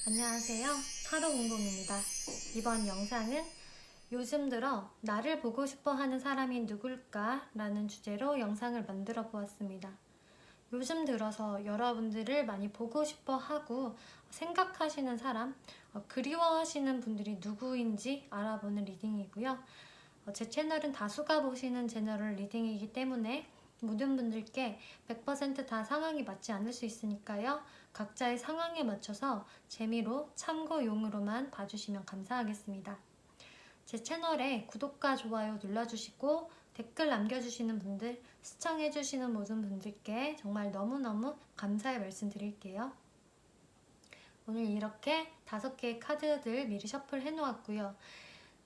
안녕하세요. 하루공공입니다. 이번 영상은 요즘 들어 나를 보고 싶어 하는 사람이 누굴까? 라는 주제로 영상을 만들어 보았습니다. 요즘 들어서 여러분들을 많이 보고 싶어 하고 생각하시는 사람, 그리워하시는 분들이 누구인지 알아보는 리딩이고요. 제 채널은 다수가 보시는 제너럴 리딩이기 때문에 모든 분들께 100% 상황이 맞지 않을 수 있으니까요. 각자의 상황에 맞춰서 재미로 참고용으로만 봐주시면 감사하겠습니다. 제 채널에 구독과 좋아요 눌러주시고 댓글 남겨주시는 분들, 시청해주시는 모든 분들께 정말 너무너무 감사의 말씀 드릴게요. 오늘 이렇게 5개의 카드들 미리 셔플 해놓았고요.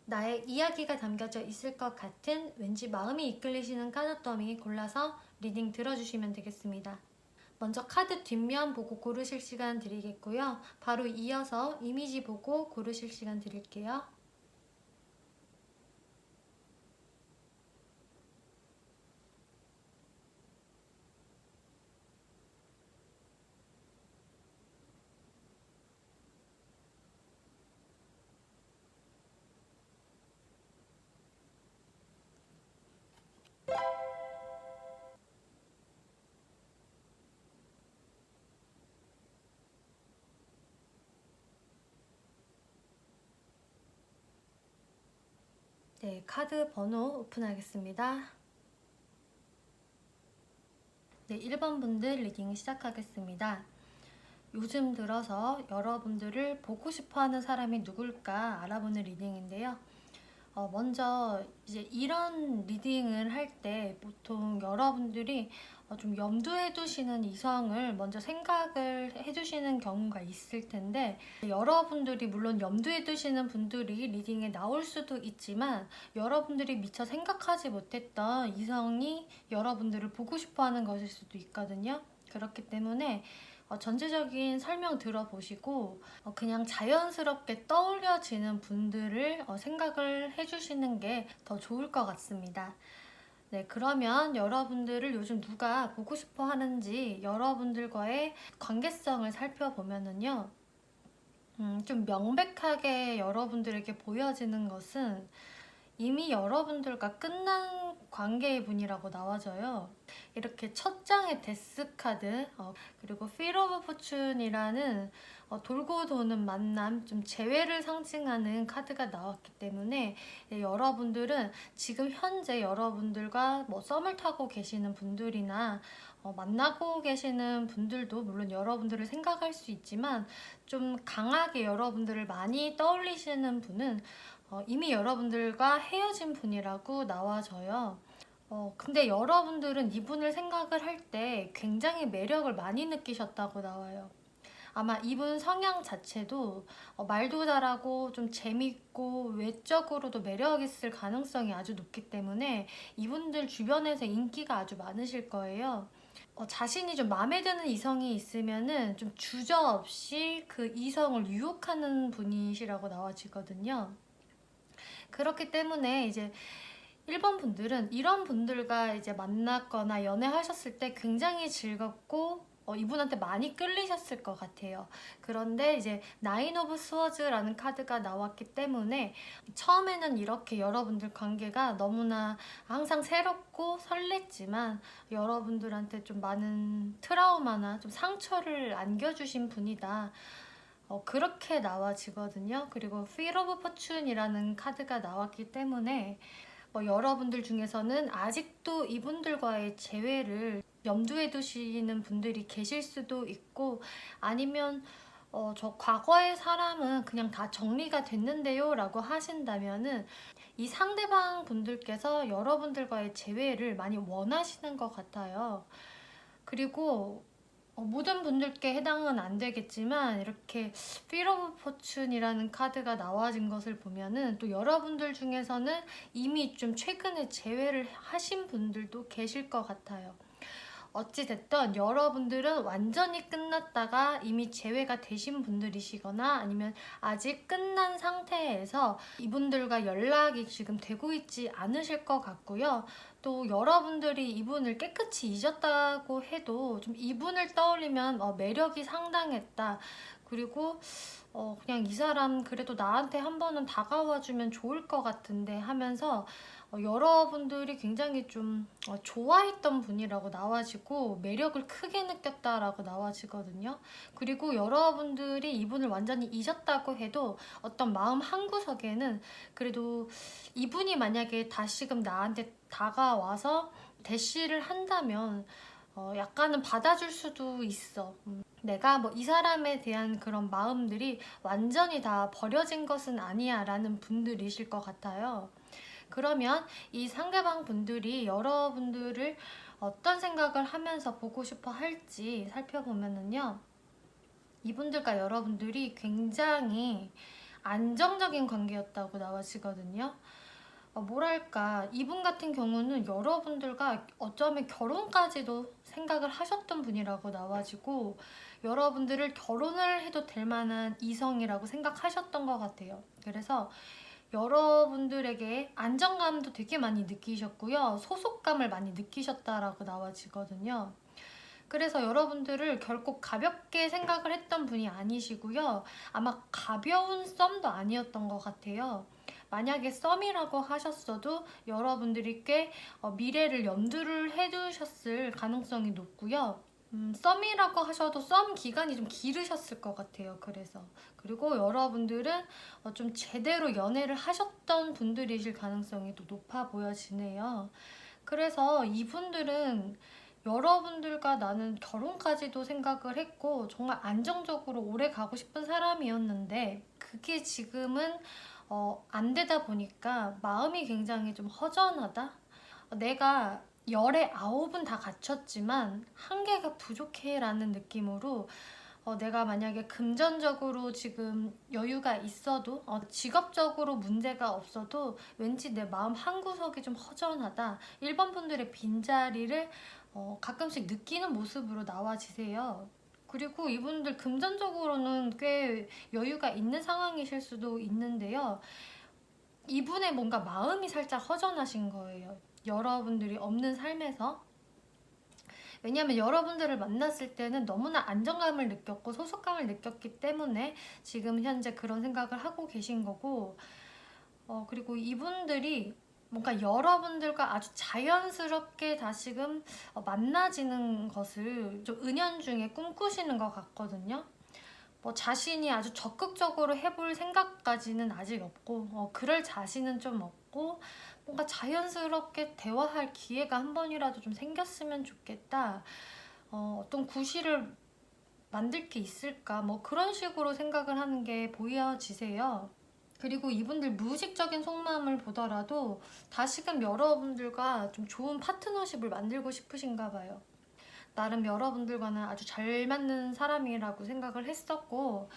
나의 이야기가 담겨져 있을 것 같은 왠지 마음이 이끌리시는 카드 더미 골라서 리딩 들어주시면 되겠습니다. 먼저 카드 뒷면 보고 고르실 시간 드리겠고요. 바로 이어서 이미지 보고 고르실 시간 드릴게요. 네, 카드 번호 오픈하겠습니다. 네, 1번 분들 리딩 시작하겠습니다. 요즘 들어서 여러분들을 보고 싶어하는 사람이 누굴까 알아보는 리딩인데요. 먼저 이제 이런 리딩을 할 때 보통 여러분들이 좀 염두에 두시는 이성을 먼저 생각을 해주시는 경우가 있을 텐데, 여러분들이 물론 염두에 두시는 분들이 리딩에 나올 수도 있지만 여러분들이 미처 생각하지 못했던 이성이 여러분들을 보고 싶어하는 것일 수도 있거든요. 그렇기 때문에 전체적인 설명 들어보시고 그냥 자연스럽게 떠올려지는 분들을 생각을 해주시는 게 더 좋을 것 같습니다. 네, 그러면 여러분들을 요즘 누가 보고 싶어 하는지 여러분들과의 관계성을 살펴보면은요, 좀 명백하게 여러분들에게 보여지는 것은 이미 여러분들과 끝난 관계의 분이라고 나와져요. 이렇게 첫 장의 데스 카드, 그리고 Wheel of Fortune이라는 돌고 도는 만남, 좀 재회를 상징하는 카드가 나왔기 때문에 여러분들은 지금 현재 여러분들과 뭐 썸을 타고 계시는 분들이나 만나고 계시는 분들도 물론 여러분들을 생각할 수 있지만 좀 강하게 여러분들을 많이 떠올리시는 분은 이미 여러분들과 헤어진 분이라고 나와져요. 근데 여러분들은 이분을 생각을 할 때 굉장히 매력을 많이 느끼셨다고 나와요. 아마 이분 성향 자체도 말도 잘하고 좀 재밌고 외적으로도 매력 있을 가능성이 아주 높기 때문에 이분들 주변에서 인기가 아주 많으실 거예요. 자신이 좀 마음에 드는 이성이 있으면은 좀 주저없이 그 이성을 유혹하는 분이시라고 나와지거든요. 그렇기 때문에 이제 1번 분들은 이런 분들과 이제 만났거나 연애하셨을 때 굉장히 즐겁고 이분한테 많이 끌리셨을 것 같아요. 그런데 이제 나인 오브 스워즈라는 카드가 나왔기 때문에 처음에는 이렇게 여러분들 관계가 너무나 항상 새롭고 설렜지만 여러분들한테 좀 많은 트라우마나 좀 상처를 안겨주신 분이다. 그렇게 나와지거든요. 그리고 Wheel of Fortune이라는 카드가 나왔기 때문에 여러분들 중에서는 아직도 이분들과의 재회를 염두에 두시는 분들이 계실 수도 있고, 아니면 저 과거의 사람은 그냥 다 정리가 됐는데요 라고 하신다면은 이 상대방 분들께서 여러분들과의 재회를 많이 원하시는 것 같아요. 그리고 모든 분들께 해당은 안 되겠지만 이렇게 Wheel of Fortune이라는 카드가 나와진 것을 보면은 또 여러분들 중에서는 이미 좀 최근에 재회를 하신 분들도 계실 것 같아요. 어찌됐든 여러분들은 완전히 끝났다가 이미 재회가 되신 분들이시거나 아니면 아직 끝난 상태에서 이분들과 연락이 지금 되고 있지 않으실 것 같고요. 또 여러분들이 이분을 깨끗이 잊었다고 해도 좀 이분을 떠올리면 매력이 상당했다. 그리고 그냥 이 사람 그래도 나한테 한 번은 다가와주면 좋을 것 같은데 하면서 여러분들이 굉장히 좀 좋아했던 분이라고 나와지고 매력을 크게 느꼈다라고 나와지거든요. 그리고 여러분들이 이분을 완전히 잊었다고 해도 어떤 마음 한구석에는 그래도 이분이 만약에 다시금 나한테 다가와서 대시를 한다면 약간은 받아줄 수도 있어. 내가 뭐 이 사람에 대한 그런 마음들이 완전히 다 버려진 것은 아니야 라는 분들이실 것 같아요. 그러면 이 상대방 분들이 여러분들을 어떤 생각을 하면서 보고 싶어 할지 살펴보면은요. 이분들과 여러분들이 굉장히 안정적인 관계였다고 나와지거든요. 뭐랄까, 이분 같은 경우는 여러분들과 어쩌면 결혼까지도 생각을 하셨던 분이라고 나와지고 여러분들을 결혼을 해도 될 만한 이성이라고 생각하셨던 것 같아요. 그래서 여러분들에게 안정감도 되게 많이 느끼셨고요. 소속감을 많이 느끼셨다라고 나와지거든요. 그래서 여러분들을 결코 가볍게 생각을 했던 분이 아니시고요. 아마 가벼운 썸도 아니었던 것 같아요. 만약에 썸이라고 하셨어도 여러분들이 꽤 미래를 염두를 해두셨을 가능성이 높고요. 썸이라고 하셔도 썸 기간이 좀 길으셨을 것 같아요. 그리고 여러분들은 좀 제대로 연애를 하셨던 분들이실 가능성이 또 높아 보여지네요. 그래서 이분들은 여러분들과 나는 결혼까지도 생각을 했고 정말 안정적으로 오래 가고 싶은 사람이었는데 그게 지금은 안 되다 보니까 마음이 굉장히 좀 허전하다. 내가 열에 9은 다 갖췄지만 한 개가 부족해 라는 느낌으로 내가 만약에 금전적으로 지금 여유가 있어도 직업적으로 문제가 없어도 왠지 내 마음 한구석이 좀 허전하다. 일반 분들의 빈자리를 가끔씩 느끼는 모습으로 나와지세요. 그리고 이분들 금전적으로는 꽤 여유가 있는 상황이실 수도 있는데요. 이분의 뭔가 마음이 살짝 허전하신 거예요. 여러분들이 없는 삶에서. 왜냐하면 여러분들을 만났을 때는 너무나 안정감을 느꼈고 소속감을 느꼈기 때문에 지금 현재 그런 생각을 하고 계신 거고, 그리고 이분들이 뭔가 여러분들과 아주 자연스럽게 다시금 만나지는 것을 좀 은연중에 꿈꾸시는 것 같거든요. 뭐 자신이 아주 적극적으로 해볼 생각까지는 아직 없고 그럴 자신은 좀 없고 뭔가 자연스럽게 대화할 기회가 한 번이라도 좀 생겼으면 좋겠다. 어떤 구실을 만들 게 있을까 뭐 그런 식으로 생각을 하는 게 보여지세요. 그리고 이분들 무의식적인 속마음을 보더라도 다시금 여러분들과 좀 좋은 파트너십을 만들고 싶으신가 봐요. 나름 여러분들과는 아주 잘 맞는 사람이라고 생각을 했었고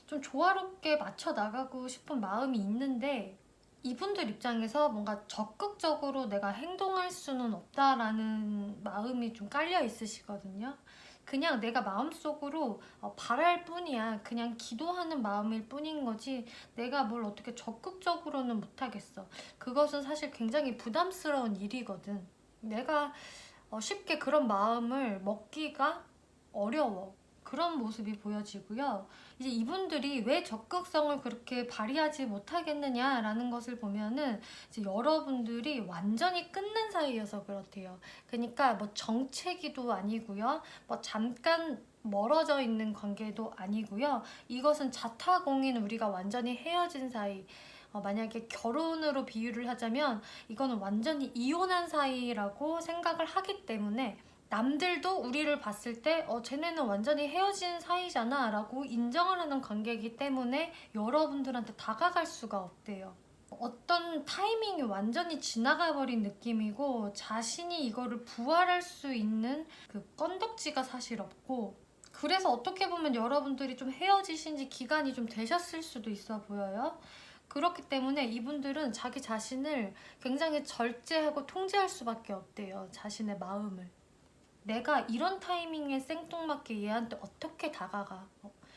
좀 조화롭게 맞춰 나가고 싶은 마음이 있는데 이분들 입장에서 뭔가 적극적으로 내가 행동할 수는 없다라는 마음이 좀 깔려 있으시거든요. 그냥 내가 마음속으로 바랄 뿐이야. 그냥 기도하는 마음일 뿐인 거지 내가 뭘 어떻게 적극적으로는 못하겠어. 그것은 사실 굉장히 부담스러운 일이거든. 내가 쉽게 그런 마음을 먹기가 어려워. 그런 모습이 보여지고요. 이제 이분들이 왜 적극성을 그렇게 발휘하지 못하겠느냐라는 것을 보면은 이제 여러분들이 완전히 끊는 사이여서 그렇대요. 그러니까 뭐 정체기도 아니고요. 뭐 잠깐 멀어져 있는 관계도 아니고요. 이것은 자타공인 우리가 완전히 헤어진 사이. 만약에 결혼으로 비유를 하자면 이거는 완전히 이혼한 사이라고 생각을 하기 때문에 남들도 우리를 봤을 때 쟤네는 완전히 헤어진 사이잖아 라고 인정을 하는 관계이기 때문에 여러분들한테 다가갈 수가 없대요. 어떤 타이밍이 완전히 지나가 버린 느낌이고 자신이 이거를 부활할 수 있는 그 건덕지가 사실 없고 그래서 어떻게 보면 여러분들이 좀 헤어지신 지 기간이 좀 되셨을 수도 있어 보여요. 그렇기 때문에 이분들은 자기 자신을 굉장히 절제하고 통제할 수밖에 없대요. 자신의 마음을. 내가 이런 타이밍에 생뚱맞게 얘한테 어떻게 다가가?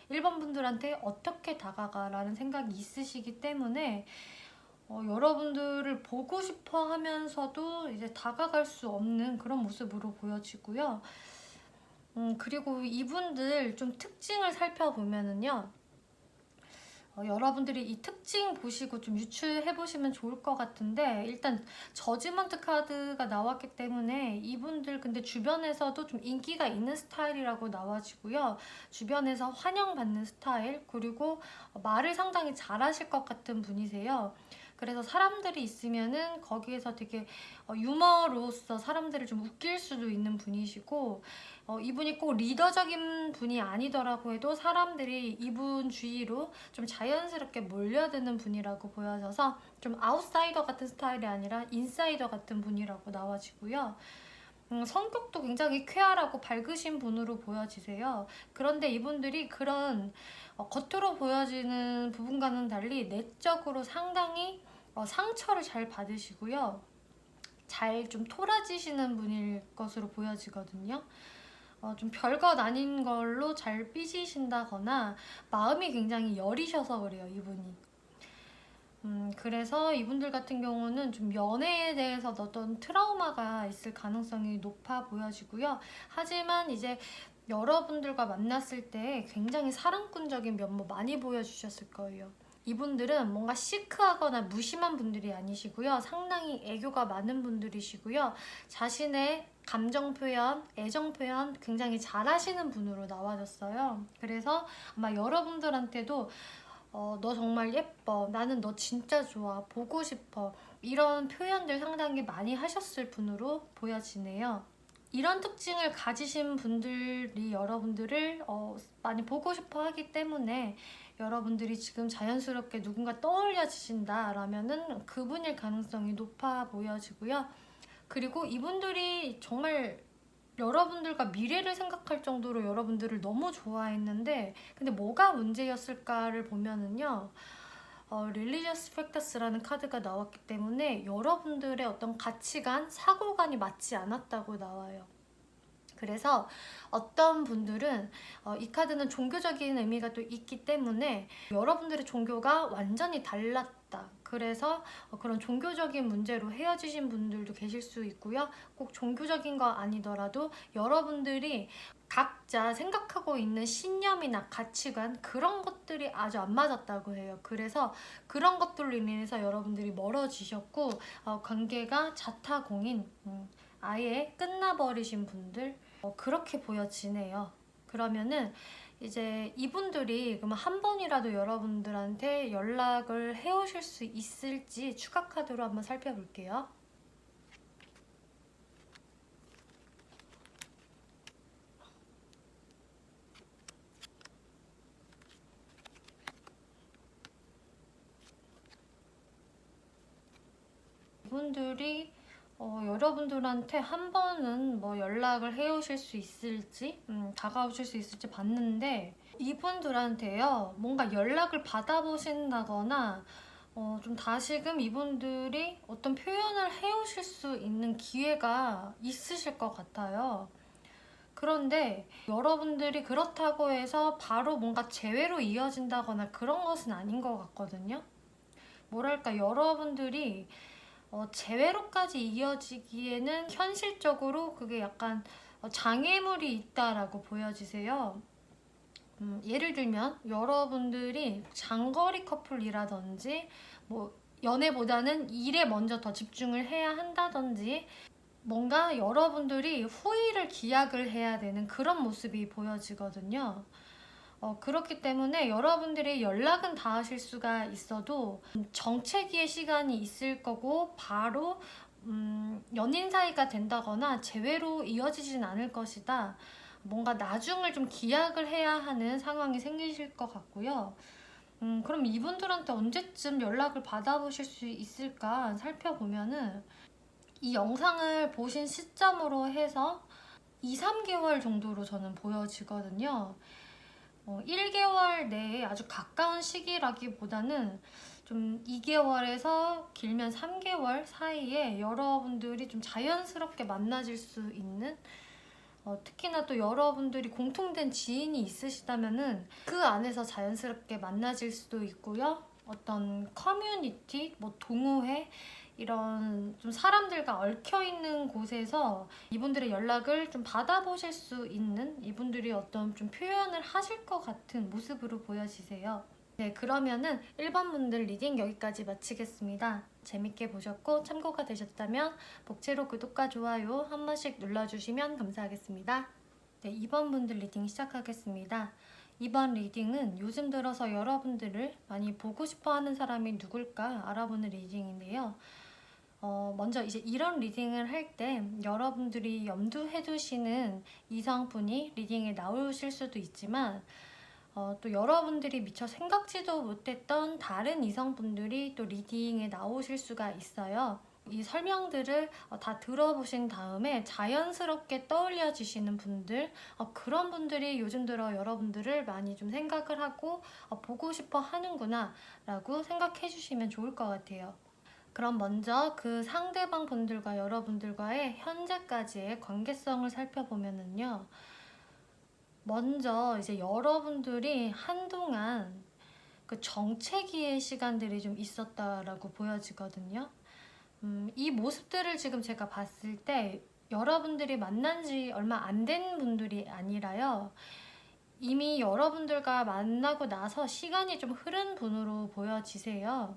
일반 분들한테 어떻게 다가가? 라는 생각이 있으시기 때문에 여러분들을 보고 싶어 하면서도 이제 다가갈 수 없는 그런 모습으로 보여지고요. 그리고 이분들 좀 특징을 살펴보면은요. 여러분들이 이 특징 보시고 좀 유추해 보시면 좋을 것 같은데, 일단 저지먼트 카드가 나왔기 때문에 이분들 근데 주변에서도 좀 인기가 있는 스타일이라고 나와지고요. 주변에서 환영받는 스타일, 그리고 말을 상당히 잘하실 것 같은 분이세요. 그래서 사람들이 있으면은 거기에서 되게 유머로서 사람들을 좀 웃길 수도 있는 분이시고, 이분이 꼭 리더적인 분이 아니더라고 해도 사람들이 이분 주위로 좀 자연스럽게 몰려드는 분이라고 보여져서 좀 아웃사이더 같은 스타일이 아니라 인사이더 같은 분이라고 나와지고요. 성격도 굉장히 쾌활하고 밝으신 분으로 보여지세요. 그런데 이분들이 그런 겉으로 보여지는 부분과는 달리 내적으로 상당히 상처를 잘 받으시고요. 잘 좀 토라지시는 분일 것으로 보여지거든요. 좀 별것 아닌 걸로 잘 삐지신다거나 마음이 굉장히 여리셔서 그래요, 이분이. 그래서 이분들 같은 경우는 좀 연애에 대해서 어떤 트라우마가 있을 가능성이 높아 보여지고요. 하지만 이제 여러분들과 만났을 때 굉장히 사랑꾼적인 면모 많이 보여주셨을 거예요. 이분들은 뭔가 시크하거나 무심한 분들이 아니시고요. 상당히 애교가 많은 분들이시고요. 자신의 감정 표현, 애정 표현 굉장히 잘하시는 분으로 나와졌어요. 그래서 아마 여러분들한테도 너 정말 예뻐, 나는 너 진짜 좋아, 보고 싶어, 이런 표현들 상당히 많이 하셨을 분으로 보여지네요. 이런 특징을 가지신 분들이 여러분들을 많이 보고 싶어 하기 때문에 여러분들이 지금 자연스럽게 누군가 떠올려지신다라면은 그분일 가능성이 높아 보여지고요. 그리고 이분들이 정말 여러분들과 미래를 생각할 정도로 여러분들을 너무 좋아했는데, 근데 뭐가 문제였을까를 보면은요, 릴리지어스 팩터스라는 카드가 나왔기 때문에 여러분들의 어떤 가치관, 사고관이 맞지 않았다고 나와요. 그래서 어떤 분들은 이 카드는 종교적인 의미가 또 있기 때문에 여러분들의 종교가 완전히 달랐다. 그래서 그런 종교적인 문제로 헤어지신 분들도 계실 수 있고요. 꼭 종교적인 거 아니더라도 여러분들이 각자 생각하고 있는 신념이나 가치관, 그런 것들이 아주 안 맞았다고 해요. 그래서 그런 것들로 인해서 여러분들이 멀어지셨고 관계가 자타공인, 아예 끝나버리신 분들, 그렇게 보여지네요. 그러면은 이제 이분들이 그러면 한 번이라도 여러분들한테 연락을 해오실 수 있을지 추가 카드로 한번 살펴볼게요. 이분들이 여러분들한테 한 번은 뭐 연락을 해오실 수 있을지, 다가오실 수 있을지 봤는데, 이분들한테요, 뭔가 연락을 받아보신다거나, 좀 다시금 이분들이 어떤 표현을 해오실 수 있는 기회가 있으실 것 같아요. 그런데 여러분들이 그렇다고 해서 바로 뭔가 재회로 이어진다거나 그런 것은 아닌 것 같거든요. 뭐랄까, 여러분들이 재회로까지 이어지기에는 현실적으로 그게 약간 장애물이 있다라고 보여지세요. 예를 들면 여러분들이 장거리 커플이라든지 뭐 연애보다는 일에 먼저 더 집중을 해야 한다든지, 뭔가 여러분들이 후일을 기약을 해야 되는 그런 모습이 보여지거든요. 그렇기 때문에 여러분들이 연락은 닿으실 수가 있어도 정체기의 시간이 있을 거고 바로 연인 사이가 된다거나 재회로 이어지진 않을 것이다. 뭔가 나중을 좀 기약을 해야 하는 상황이 생기실 것 같고요. 그럼 이분들한테 언제쯤 연락을 받아보실 수 있을까 살펴보면은, 이 영상을 보신 시점으로 해서 2, 3개월 정도로 저는 보여지거든요. 1개월 내에 아주 가까운 시기라기보다는 좀 2개월에서 길면 3개월 사이에 여러분들이 좀 자연스럽게 만나질 수 있는, 특히나 또 여러분들이 공통된 지인이 있으시다면은 그 안에서 자연스럽게 만나질 수도 있고요. 어떤 커뮤니티, 뭐 동호회, 이런 좀 사람들과 얽혀있는 곳에서 이분들의 연락을 좀 받아보실 수 있는, 이분들이 어떤 좀 표현을 하실 것 같은 모습으로 보여지세요. 네, 그러면은 1번 분들 리딩 여기까지 마치겠습니다. 재밌게 보셨고 참고가 되셨다면 복채로 구독과 좋아요 한 번씩 눌러주시면 감사하겠습니다. 네, 2번 분들 리딩 시작하겠습니다. 이번 리딩은 요즘 들어서 여러분들을 많이 보고 싶어 하는 사람이 누굴까 알아보는 리딩인데요. 먼저 이제 이런 리딩을 할 때 여러분들이 염두해 두시는 이성분이 리딩에 나오실 수도 있지만 또 여러분들이 미처 생각지도 못했던 다른 이성분들이 또 리딩에 나오실 수가 있어요. 이 설명들을 다 들어보신 다음에 자연스럽게 떠올려지시는 분들, 그런 분들이 요즘 들어 여러분들을 많이 좀 생각을 하고 보고 싶어 하는구나 라고 생각해 주시면 좋을 것 같아요. 그럼 먼저 그 상대방 분들과 여러분들과의 현재까지의 관계성을 살펴보면은요. 먼저 이제 여러분들이 한동안 그 정체기의 시간들이 좀 있었다라고 보여지거든요. 이 모습들을 지금 제가 봤을 때 여러분들이 만난 지 얼마 안 된 분들이 아니라요. 이미 여러분들과 만나고 나서 시간이 좀 흐른 분으로 보여지세요.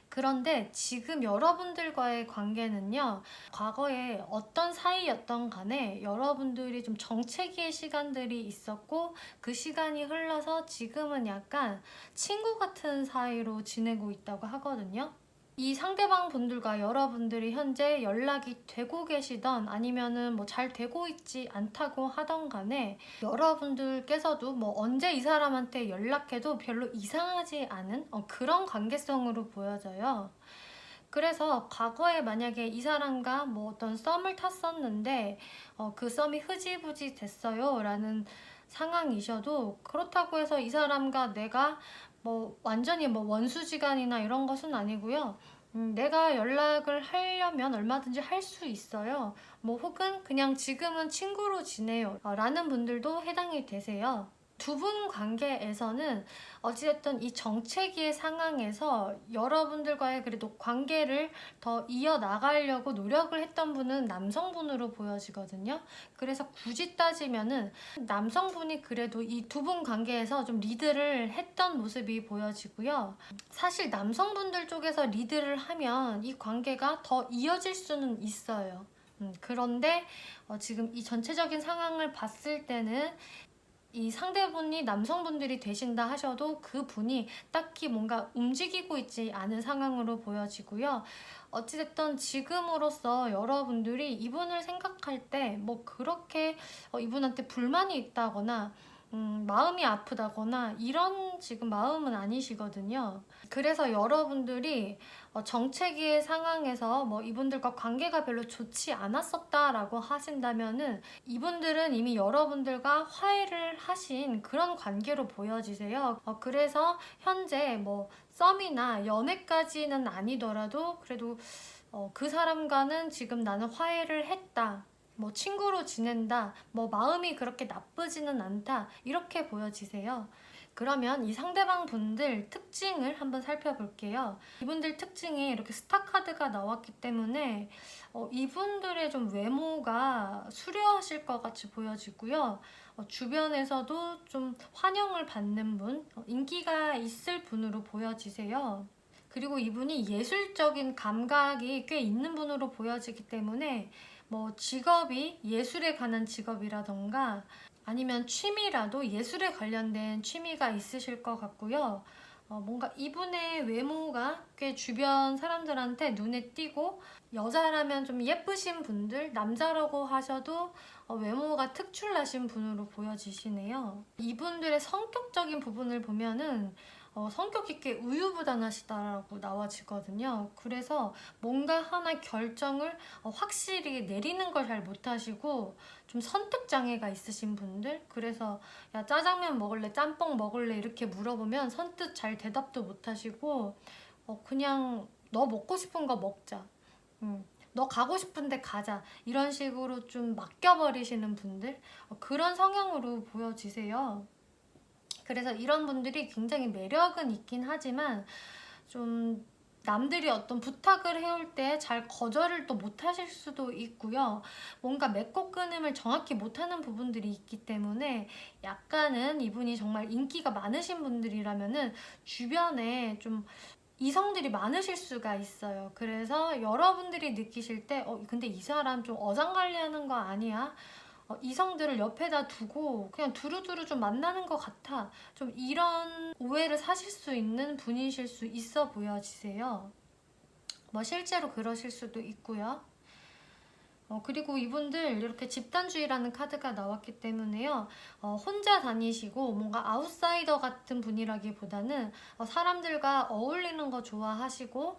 그런데 지금 여러분들과의 관계는요, 과거에 어떤 사이였던 간에 여러분들이 좀 정체기의 시간들이 있었고, 그 시간이 흘러서 지금은 약간 친구 같은 사이로 지내고 있다고 하거든요. 이 상대방 분들과 여러분들이 현재 연락이 되고 계시던 아니면은 뭐 잘 되고 있지 않다고 하던 간에 여러분들께서도 뭐 언제 이 사람한테 연락해도 별로 이상하지 않은 그런 관계성으로 보여져요. 그래서 과거에 만약에 이 사람과 뭐 어떤 썸을 탔었는데 그 썸이 흐지부지 됐어요 라는 상황이셔도 그렇다고 해서 이 사람과 내가 뭐 완전히 뭐 원수지간이나 이런 것은 아니고요. 내가 연락을 하려면 얼마든지 할 수 있어요. 뭐 혹은 그냥 지금은 친구로 지내요 라는 분들도 해당이 되세요. 두 분 관계에서는 어찌됐든 이 정체기의 상황에서 여러분들과의 그래도 관계를 더 이어나가려고 노력을 했던 분은 남성분으로 보여지거든요. 그래서 굳이 따지면은 남성분이 그래도 이 두 분 관계에서 좀 리드를 했던 모습이 보여지고요. 사실 남성분들 쪽에서 리드를 하면 이 관계가 더 이어질 수는 있어요. 그런데 지금 이 전체적인 상황을 봤을 때는 이 상대분이 남성분들이 되신다 하셔도 그 분이 딱히 뭔가 움직이고 있지 않은 상황으로 보여지고요. 어찌됐든 지금으로서 여러분들이 이분을 생각할 때 뭐 그렇게 이분한테 불만이 있다거나 마음이 아프다거나 이런 지금 마음은 아니시거든요. 그래서 여러분들이 정체기의 상황에서 뭐 이분들과 관계가 별로 좋지 않았었다라고 하신다면은 이분들은 이미 여러분들과 화해를 하신 그런 관계로 보여지세요. 그래서 현재 뭐 썸이나 연애까지는 아니더라도 그래도 그 사람과는 지금 나는 화해를 했다. 뭐 친구로 지낸다, 뭐 마음이 그렇게 나쁘지는 않다 이렇게 보여지세요. 그러면 이 상대방 분들 특징을 한번 살펴볼게요. 이분들 특징이 이렇게 스타 카드가 나왔기 때문에 이분들의 좀 외모가 수려하실 것 같이 보여지고요. 주변에서도 좀 환영을 받는 분, 인기가 있을 분으로 보여지세요. 그리고 이분이 예술적인 감각이 꽤 있는 분으로 보여지기 때문에 뭐 직업이 예술에 관한 직업이라던가 아니면 취미라도 예술에 관련된 취미가 있으실 것 같고요. 뭔가 이분의 외모가 꽤 주변 사람들한테 눈에 띄고 여자라면 좀 예쁘신 분들, 남자라고 하셔도 외모가 특출나신 분으로 보여지시네요. 이분들의 성격적인 부분을 보면은 성격이 꽤 우유부단하시다라고 나와지거든요. 그래서 뭔가 하나 결정을 확실히 내리는 걸 잘 못하시고 좀 선택장애가 있으신 분들, 그래서 야 짜장면 먹을래? 짬뽕 먹을래? 이렇게 물어보면 선뜻 잘 대답도 못하시고 그냥 너 먹고 싶은 거 먹자. 너 가고 싶은데 가자. 이런 식으로 좀 맡겨버리시는 분들, 그런 성향으로 보여지세요. 그래서 이런 분들이 굉장히 매력은 있긴 하지만 좀 남들이 어떤 부탁을 해올 때 잘 거절을 또 못하실 수도 있고요. 뭔가 맺고 끊음을 정확히 못하는 부분들이 있기 때문에 약간은 이분이 정말 인기가 많으신 분들이라면은 주변에 좀 이성들이 많으실 수가 있어요. 그래서 여러분들이 느끼실 때 근데 이 사람 좀 어장관리하는 거 아니야? 이성들을 옆에다 두고 그냥 두루두루 좀 만나는 것 같아. 좀 이런 오해를 사실 수 있는 분이실 수 있어 보여지세요. 뭐 실제로 그러실 수도 있고요. 그리고 이분들 이렇게 집단주의라는 카드가 나왔기 때문에요. 혼자 다니시고 뭔가 아웃사이더 같은 분이라기보다는 사람들과 어울리는 거 좋아하시고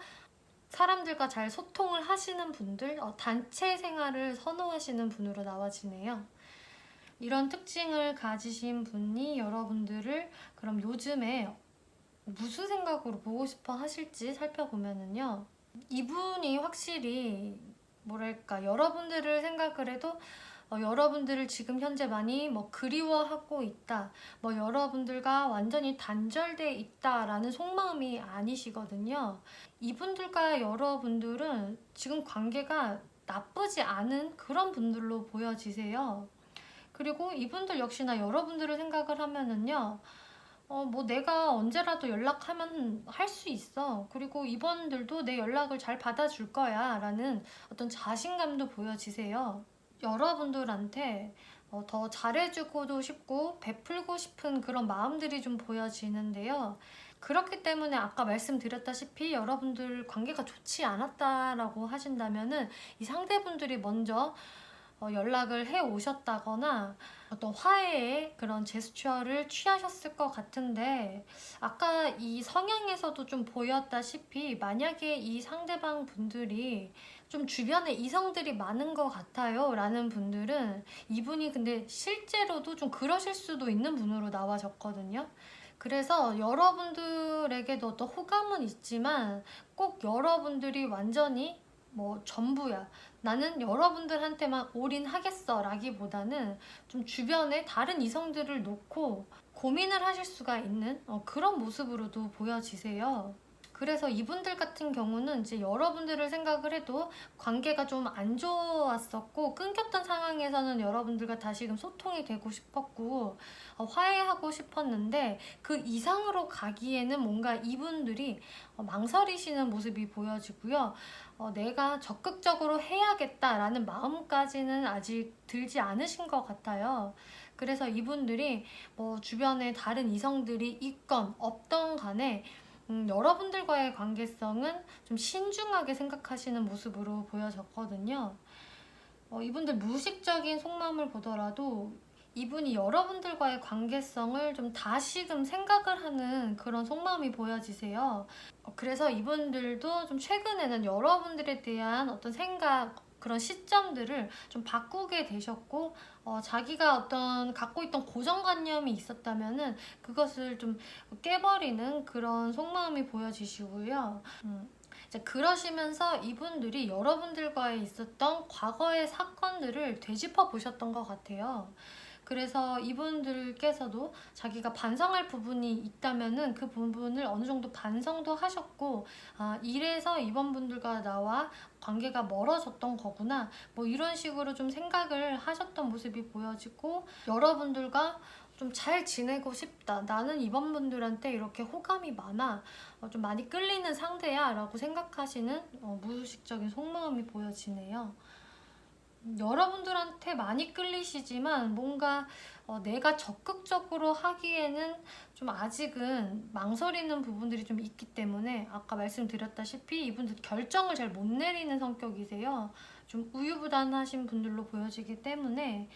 사람들과 잘 소통을 하시는 분들, 단체 생활을 선호하시는 분으로 나와지네요. 이런 특징을 가지신 분이 여러분들을 그럼 요즘에 무슨 생각으로 보고 싶어 하실지 살펴보면은요. 이분이 확실히 뭐랄까 여러분들을 생각을 해도 여러분들을 지금 현재 많이 뭐 그리워하고 있다, 뭐 여러분들과 완전히 단절돼 있다라는 속마음이 아니시거든요. 이분들과 여러분들은 지금 관계가 나쁘지 않은 그런 분들로 보여지세요. 그리고 이분들 역시나 여러분들을 생각을 하면은요. 뭐 내가 언제라도 연락하면 할 수 있어. 그리고 이번들도 내 연락을 잘 받아줄 거야 라는 어떤 자신감도 보여지세요. 여러분들한테 더 잘해주고도 싶고 베풀고 싶은 그런 마음들이 좀 보여지는데요. 그렇기 때문에 아까 말씀드렸다시피 여러분들 관계가 좋지 않았다라고 하신다면은 이 상대분들이 먼저 연락을 해 오셨다거나 어떤 화해의 그런 제스처를 취하셨을 것 같은데, 아까 이 성향에서도 좀 보였다시피 만약에 이 상대방 분들이 좀 주변에 이성들이 많은 것 같아요 라는 분들은 이분이 근데 실제로도 좀 그러실 수도 있는 분으로 나와졌거든요. 그래서 여러분들에게도 어떤 호감은 있지만 꼭 여러분들이 완전히 뭐 전부야, 나는 여러분들한테만 올인하겠어 라기보다는 좀 주변에 다른 이성들을 놓고 고민을 하실 수가 있는 그런 모습으로도 보여지세요. 그래서 이분들 같은 경우는 이제 여러분들을 생각을 해도 관계가 좀 안 좋았었고 끊겼던 상황에서는 여러분들과 다시금 소통이 되고 싶었고 화해하고 싶었는데 그 이상으로 가기에는 뭔가 이분들이 망설이시는 모습이 보여지고요. 내가 적극적으로 해야겠다라는 마음까지는 아직 들지 않으신 것 같아요. 그래서 이분들이 뭐 주변에 다른 이성들이 있건 없던 간에 여러분들과의 관계성은 좀 신중하게 생각하시는 모습으로 보여졌거든요. 이분들 무의식적인 속마음을 보더라도 이분이 여러분들과의 관계성을 좀 다시금 생각을 하는 그런 속마음이 보여지세요. 그래서 이분들도 좀 최근에는 여러분들에 대한 어떤 생각, 그런 시점들을 좀 바꾸게 되셨고, 자기가 어떤 갖고 있던 고정관념이 있었다면은 그것을 좀 깨버리는 그런 속마음이 보여지시고요. 이제 그러시면서 이분들이 여러분들과의 있었던 과거의 사건들을 되짚어 보셨던 것 같아요. 그래서 이분들께서도 자기가 반성할 부분이 있다면은 그 부분을 어느 정도 반성도 하셨고, 이래서 이번 분들과 나와 관계가 멀어졌던 거구나, 뭐 이런 식으로 좀 생각을 하셨던 모습이 보여지고, 여러분들과 좀 잘 지내고 싶다, 나는 이번 분들한테 이렇게 호감이 많아, 좀 많이 끌리는 상대야 라고 생각하시는 무의식적인 속마음이 보여지네요. 여러분들한테 많이 끌리시지만 뭔가 내가 적극적으로 하기에는 좀 아직은 망설이는 부분들이 좀 있기 때문에 아까 말씀드렸다시피 이분들 결정을 잘 못 내리는 성격이세요. 좀 우유부단하신 분들로 보여지기 때문에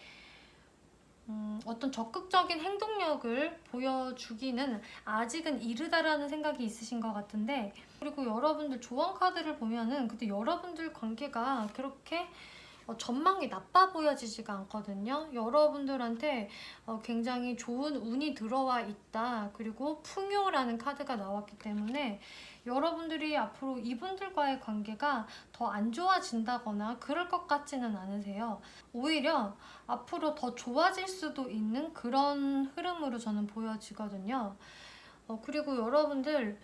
어떤 적극적인 행동력을 보여주기는 아직은 이르다라는 생각이 있으신 것 같은데, 그리고 여러분들 조언 카드를 보면은 근데 여러분들 관계가 그렇게 전망이 나빠 보여지지가 않거든요. 여러분들한테 굉장히 좋은 운이 들어와 있다. 그리고 풍요라는 카드가 나왔기 때문에 여러분들이 앞으로 이분들과의 관계가 더 안 좋아진다거나 그럴 것 같지는 않으세요. 오히려 앞으로 더 좋아질 수도 있는 그런 흐름으로 저는 보여지거든요. 그리고 여러분들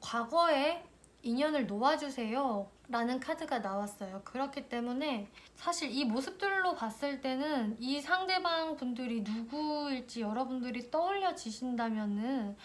과거에 인연을 놓아주세요 라는 카드가 나왔어요. 그렇기 때문에 사실 이 모습들로 봤을 때는 이 상대방 분들이 누구일지 여러분들이 떠올려지신다면은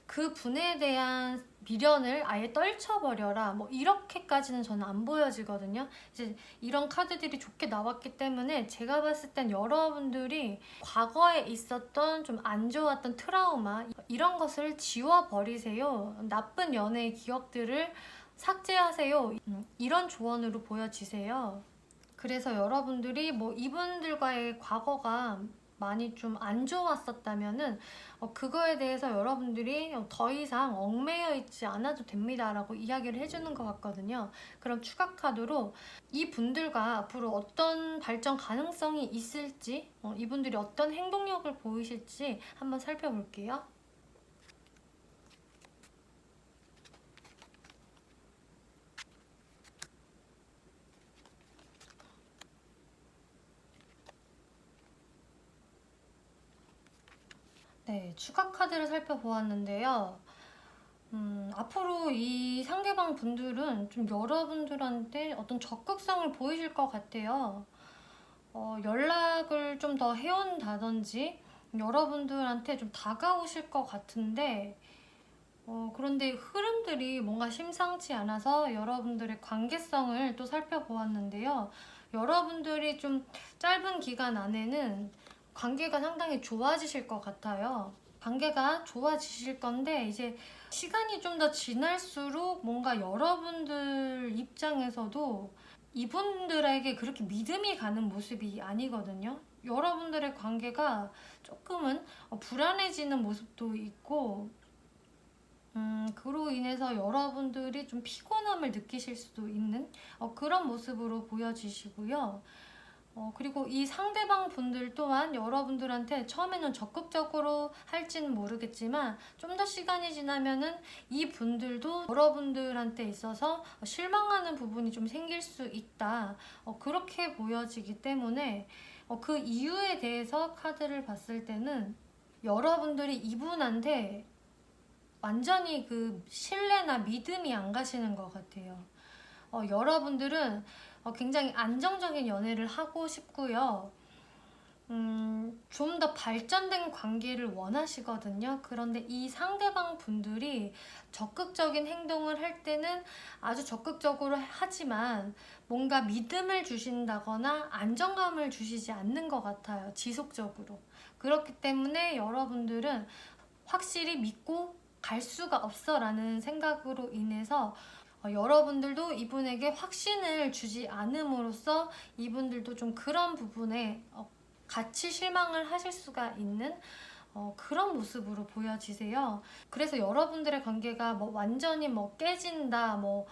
그 분에 대한 미련을 아예 떨쳐버려라 뭐 이렇게까지는 저는 안 보여지거든요. 이제 이런 카드들이 좋게 나왔기 때문에 제가 봤을 땐 여러분들이 과거에 있었던 좀 안 좋았던 트라우마 이런 것을 지워버리세요. 나쁜 연애의 기억들을 삭제하세요. 이런 조언으로 보여지세요. 그래서 여러분들이 뭐 이분들과의 과거가 많이 좀 안 좋았었다면은 그거에 대해서 여러분들이 더 이상 얽매여 있지 않아도 됩니다 라고 이야기를 해주는 것 같거든요. 그럼 추가 카드로 이분들과 앞으로 어떤 발전 가능성이 있을지 이분들이 어떤 행동력을 보이실지 한번 살펴볼게요. 네, 추가 카드를 살펴보았는데요. 앞으로 이 상대방 분들은 좀 여러분들한테 어떤 적극성을 보이실 것 같아요. 연락을 좀 더 해온다든지 여러분들한테 좀 다가오실 것 같은데 그런데 흐름들이 뭔가 심상치 않아서 여러분들의 관계성을 또 살펴보았는데요. 여러분들이 좀 짧은 기간 안에는 관계가 상당히 좋아지실 것 같아요. 관계가 좋아지실 건데 이제 시간이 좀 더 지날수록 뭔가 여러분들 입장에서도 이분들에게 그렇게 믿음이 가는 모습이 아니거든요. 여러분들의 관계가 조금은 불안해지는 모습도 있고 그로 인해서 여러분들이 좀 피곤함을 느끼실 수도 있는 그런 모습으로 보여지시고요. 그리고 이 상대방 분들 또한 여러분들한테 처음에는 적극적으로 할지는 모르겠지만 좀 더 시간이 지나면은 이 분들도 여러분들한테 있어서 실망하는 부분이 좀 생길 수 있다. 그렇게 보여지기 때문에 그 이유에 대해서 카드를 봤을 때는 여러분들이 이분한테 완전히 그 신뢰나 믿음이 안 가시는 것 같아요. 여러분들은 굉장히 안정적인 연애를 하고 싶고요. 좀 더 발전된 관계를 원하시거든요. 그런데 이 상대방 분들이 적극적인 행동을 할 때는 아주 적극적으로 하지만 뭔가 믿음을 주신다거나 안정감을 주시지 않는 것 같아요. 지속적으로. 그렇기 때문에 여러분들은 확실히 믿고 갈 수가 없어 라는 생각으로 인해서 여러분들도 이분에게 확신을 주지 않음으로써 이분들도 좀 그런 부분에 같이 실망을 하실 수가 있는 그런 모습으로 보여지세요. 그래서 여러분들의 관계가 뭐 완전히 뭐 깨진다, 뭐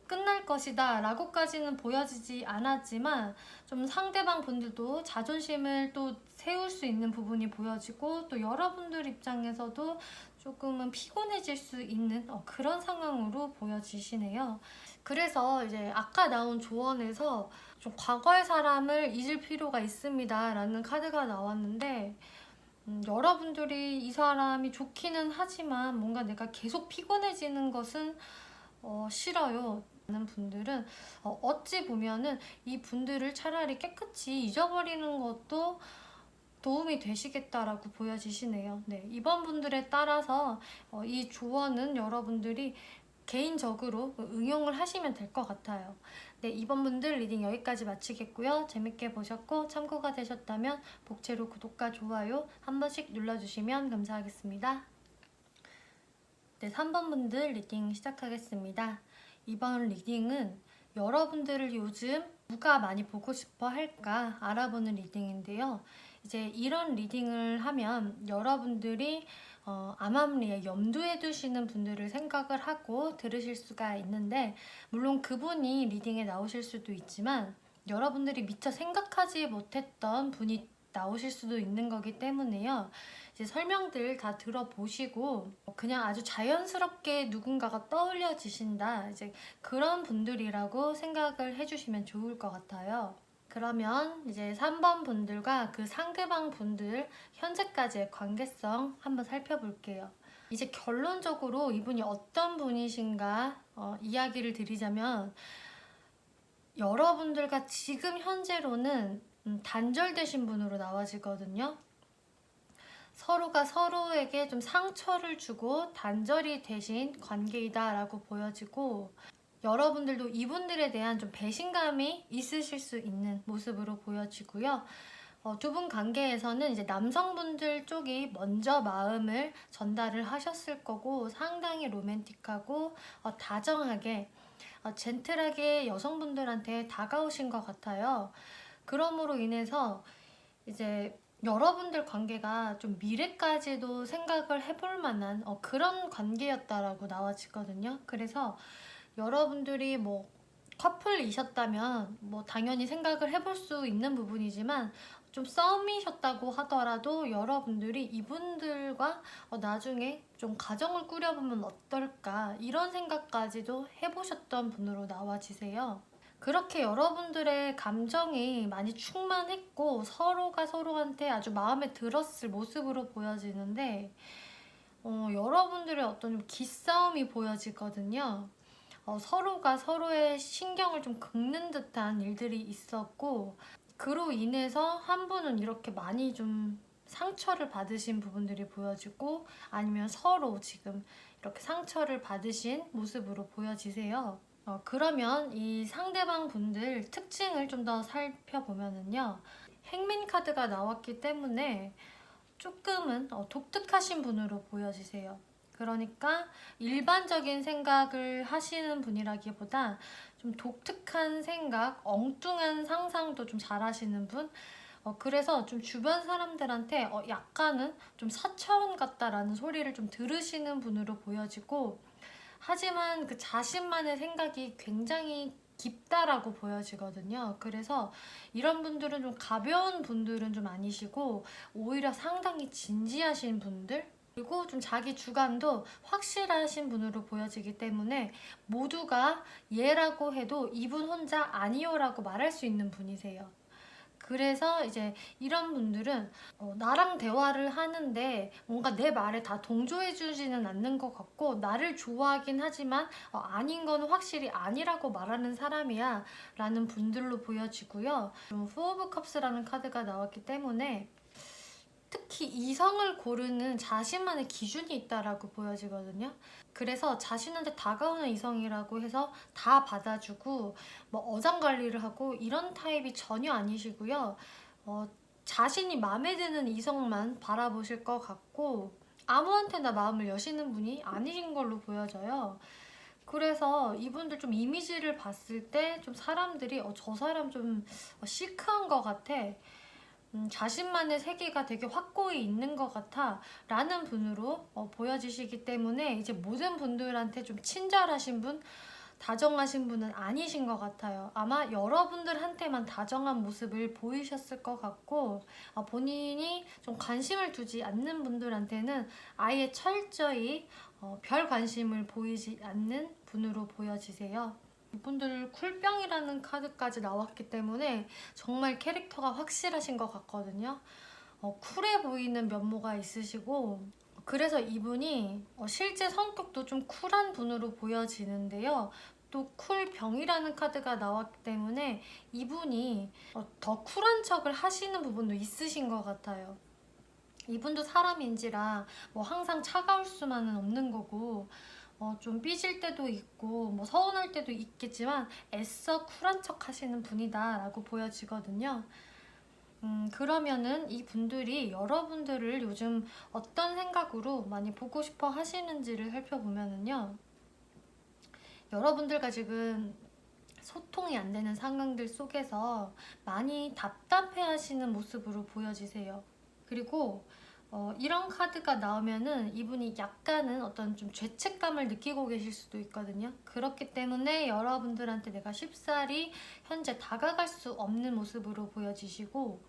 끝날 것이다 라고까지는 보여지지 않았지만 좀 상대방 분들도 자존심을 또 세울 수 있는 부분이 보여지고 또 여러분들 입장에서도 조금은 피곤해질 수 있는 그런 상황으로 보여지시네요. 그래서 이제 아까 나온 조언에서 좀 과거의 사람을 잊을 필요가 있습니다 라는 카드가 나왔는데 여러분들이 이 사람이 좋기는 하지만 뭔가 내가 계속 피곤해지는 것은 싫어요. 많은 분들은 어찌 보면은 이 분들을 차라리 깨끗이 잊어버리는 것도 도움이 되시겠다라고 보여지시네요. 네, 이번 분들에 따라서 이 조언은 여러분들이 개인적으로 응용을 하시면 될 것 같아요. 네, 이번 분들 리딩 여기까지 마치겠고요. 재밌게 보셨고 참고가 되셨다면 복채로 구독과 좋아요 한 번씩 눌러주시면 감사하겠습니다. 네, 3번 분들 리딩 시작하겠습니다. 이번 리딩은 여러분들을 요즘 누가 많이 보고 싶어 할까 알아보는 리딩인데요. 이제 이런 리딩을 하면 여러분들이 암암리에 염두에 두시는 분들을 생각을 하고 들으실 수가 있는데 물론 그분이 리딩에 나오실 수도 있지만 여러분들이 미처 생각하지 못했던 분이 나오실 수도 있는 거기 때문에요. 이제 설명들 다 들어보시고 그냥 아주 자연스럽게 누군가가 떠올려지신다. 이제 그런 분들이라고 생각을 해주시면 좋을 것 같아요. 그러면 이제 3번 분들과 그 상대방 분들 현재까지의 관계성 한번 살펴볼게요. 이제 결론적으로 이분이 어떤 분이신가 이야기를 드리자면, 여러분들과 지금 현재로는 단절되신 분으로 나와지거든요. 서로가 서로에게 좀 상처를 주고 단절이 되신 관계이다라고 보여지고, 여러분들도 이분들에 대한 좀 배신감이 있으실 수 있는 모습으로 보여지고요. 두 분 관계에서는 이제 남성분들 쪽이 먼저 마음을 전달을 하셨을 거고, 상당히 로맨틱하고 다정하게 젠틀하게 여성분들한테 다가오신 것 같아요. 그러므로 인해서 이제 여러분들 관계가 좀 미래까지도 생각을 해볼 만한 그런 관계였다라고 나와지거든요. 그래서 여러분들이 뭐 커플이셨다면 뭐 당연히 생각을 해볼 수 있는 부분이지만, 좀 썸이셨다고 하더라도 여러분들이 이분들과 나중에 좀 가정을 꾸려보면 어떨까, 이런 생각까지도 해보셨던 분으로 나와지세요. 그렇게 여러분들의 감정이 많이 충만했고 서로가 서로한테 아주 마음에 들었을 모습으로 보여지는데, 여러분들의 어떤 좀 기싸움이 보여지거든요. 서로가 서로의 신경을 좀 긁는 듯한 일들이 있었고, 그로 인해서 한 분은 이렇게 많이 좀 상처를 받으신 부분들이 보여지고, 아니면 서로 지금 이렇게 상처를 받으신 모습으로 보여지세요. 그러면 이 상대방 분들 특징을 좀 더 살펴보면은요, 행민 카드가 나왔기 때문에 조금은 독특하신 분으로 보여지세요. 그러니까 일반적인 생각을 하시는 분이라기보다 좀 독특한 생각, 엉뚱한 상상도 좀 잘하시는 분. 그래서 좀 주변 사람들한테 약간은 좀 사차원 같다라는 소리를 좀 들으시는 분으로 보여지고, 하지만 그 자신만의 생각이 굉장히 깊다라고 보여지거든요. 그래서 이런 분들은 좀 가벼운 분들은 좀 아니시고, 오히려 상당히 진지하신 분들, 그리고 좀 자기 주관도 확실하신 분으로 보여지기 때문에 모두가 예라고 해도 이분 혼자 아니요라고 말할 수 있는 분이세요. 그래서 이제 이런 분들은 나랑 대화를 하는데 뭔가 내 말에 다 동조해주지는 않는 것 같고, 나를 좋아하긴 하지만 아닌 건 확실히 아니라고 말하는 사람이야 라는 분들로 보여지고요. 좀 포 오브 컵스라는 카드가 나왔기 때문에 특히 이성을 고르는 자신만의 기준이 있다라고 보여지거든요. 그래서 자신한테 다가오는 이성이라고 해서 다 받아주고 뭐 어장관리를 하고 이런 타입이 전혀 아니시고요. 자신이 마음에 드는 이성만 바라보실 것 같고, 아무한테나 마음을 여시는 분이 아니신 걸로 보여져요. 그래서 이분들 좀 이미지를 봤을 때 좀 사람들이 저 사람 좀 시크한 것 같아, 자신만의 세계가 되게 확고히 있는 것 같아 라는 분으로 보여지시기 때문에, 이제 모든 분들한테 좀 친절하신 분, 다정하신 분은 아니신 것 같아요. 아마 여러분들한테만 다정한 모습을 보이셨을 것 같고, 본인이 좀 관심을 두지 않는 분들한테는 아예 철저히 별 관심을 보이지 않는 분으로 보여지세요. 이분들 쿨병이라는 카드까지 나왔기 때문에 정말 캐릭터가 확실하신 것 같거든요. 쿨해 보이는 면모가 있으시고, 그래서 이분이 실제 성격도 좀 쿨한 분으로 보여지는데요. 또 쿨병이라는 카드가 나왔기 때문에 이분이 더 쿨한 척을 하시는 부분도 있으신 것 같아요. 이분도 사람인지라 뭐 항상 차가울 수만은 없는 거고, 좀 삐질 때도 있고 뭐 서운할 때도 있겠지만 애써 쿨한 척 하시는 분이다 라고 보여지거든요. 그러면은 이 분들이 여러분들을 요즘 어떤 생각으로 많이 보고 싶어 하시는지를 살펴보면은요, 여러분들과 지금 소통이 안 되는 상황들 속에서 많이 답답해 하시는 모습으로 보여지세요. 그리고 이런 카드가 나오면은 이분이 약간은 어떤 좀 죄책감을 느끼고 계실 수도 있거든요. 그렇기 때문에 여러분들한테 내가 쉽사리 현재 다가갈 수 없는 모습으로 보여지시고,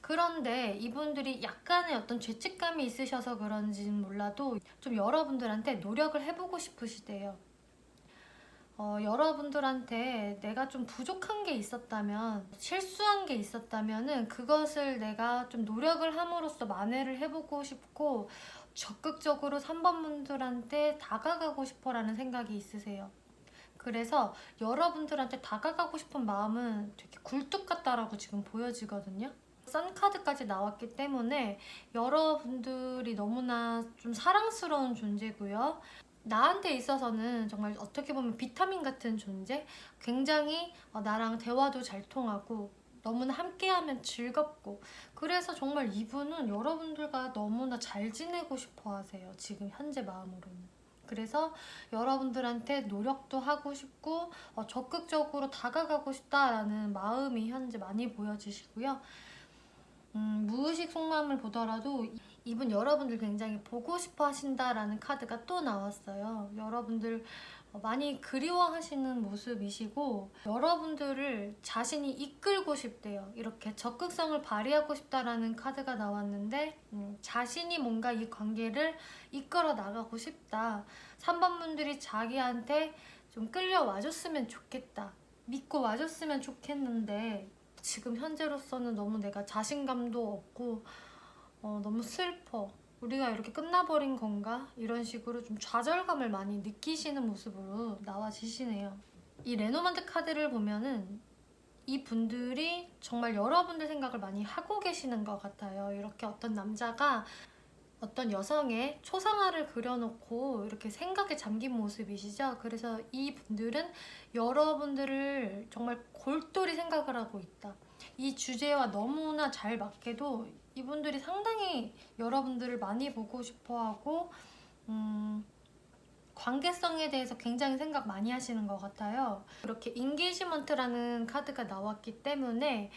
그런데 이분들이 약간의 어떤 죄책감이 있으셔서 그런지는 몰라도 좀 여러분들한테 노력을 해보고 싶으시대요. 여러분들한테 내가 좀 부족한 게 있었다면, 실수한 게 있었다면은 그것을 내가 좀 노력을 함으로써 만회를 해보고 싶고, 적극적으로 3번 분들한테 다가가고 싶어라는 생각이 있으세요. 그래서 여러분들한테 다가가고 싶은 마음은 되게 굴뚝 같다라고 지금 보여지거든요. 썬카드까지 나왔기 때문에 여러분들이 너무나 좀 사랑스러운 존재고요. 나한테 있어서는 정말 어떻게 보면 비타민 같은 존재? 굉장히 나랑 대화도 잘 통하고 너무나 함께하면 즐겁고, 그래서 정말 이분은 여러분들과 너무나 잘 지내고 싶어 하세요. 지금 현재 마음으로는. 그래서 여러분들한테 노력도 하고 싶고 적극적으로 다가가고 싶다라는 마음이 현재 많이 보여지시고요. 무의식 속마음을 보더라도 이분 여러분들 굉장히 보고 싶어 하신다라는 카드가 또 나왔어요. 여러분들 많이 그리워하시는 모습이시고 여러분들을 자신이 이끌고 싶대요. 이렇게 적극성을 발휘하고 싶다라는 카드가 나왔는데 자신이 뭔가 이 관계를 이끌어 나가고 싶다. 3번 분들이 자기한테 좀 끌려와줬으면 좋겠다. 믿고 와줬으면 좋겠는데 지금 현재로서는 너무 내가 자신감도 없고 너무 슬퍼. 우리가 이렇게 끝나버린 건가? 이런 식으로 좀 좌절감을 많이 느끼시는 모습으로 나와지시네요. 이 레노만드 카드를 보면은 이 분들이 정말 여러분들 생각을 많이 하고 계시는 것 같아요. 이렇게 어떤 남자가 어떤 여성의 초상화를 그려놓고 이렇게 생각에 잠긴 모습이시죠. 그래서 이 분들은 여러분들을 정말 골똘히 생각을 하고 있다. 이 주제와 너무나 잘 맞게도 이분들이 상당히 여러분들을 많이 보고 싶어하고 관계성에 대해서 굉장히 생각 많이 하시는 것 같아요. 이렇게 인게이지먼트라는 카드가 나왔기 때문에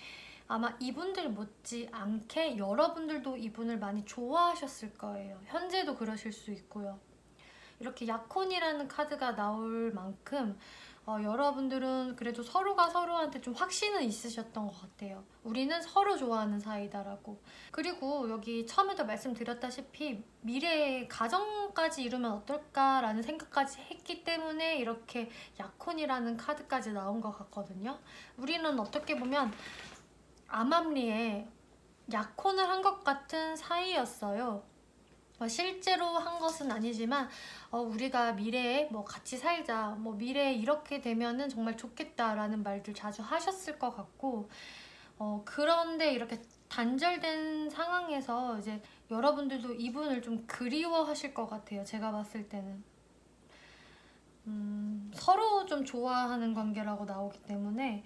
아마 이분들 못지않게 여러분들도 이분을 많이 좋아하셨을 거예요. 현재도 그러실 수 있고요. 이렇게 약혼이라는 카드가 나올 만큼 여러분들은 그래도 서로가 서로한테 좀 확신은 있으셨던 것 같아요. 우리는 서로 좋아하는 사이다라고. 그리고 여기 처음에도 말씀드렸다시피 미래의 가정까지 이루면 어떨까라는 생각까지 했기 때문에 이렇게 약혼이라는 카드까지 나온 것 같거든요. 우리는 어떻게 보면 암암리에 약혼을 한 것 같은 사이였어요. 실제로 한 것은 아니지만 우리가 미래에 뭐 같이 살자, 뭐 미래에 이렇게 되면은 정말 좋겠다라는 말들 자주 하셨을 것 같고 그런데 이렇게 단절된 상황에서 이제 여러분들도 이분을 좀 그리워하실 것 같아요. 제가 봤을 때는 서로 좀 좋아하는 관계라고 나오기 때문에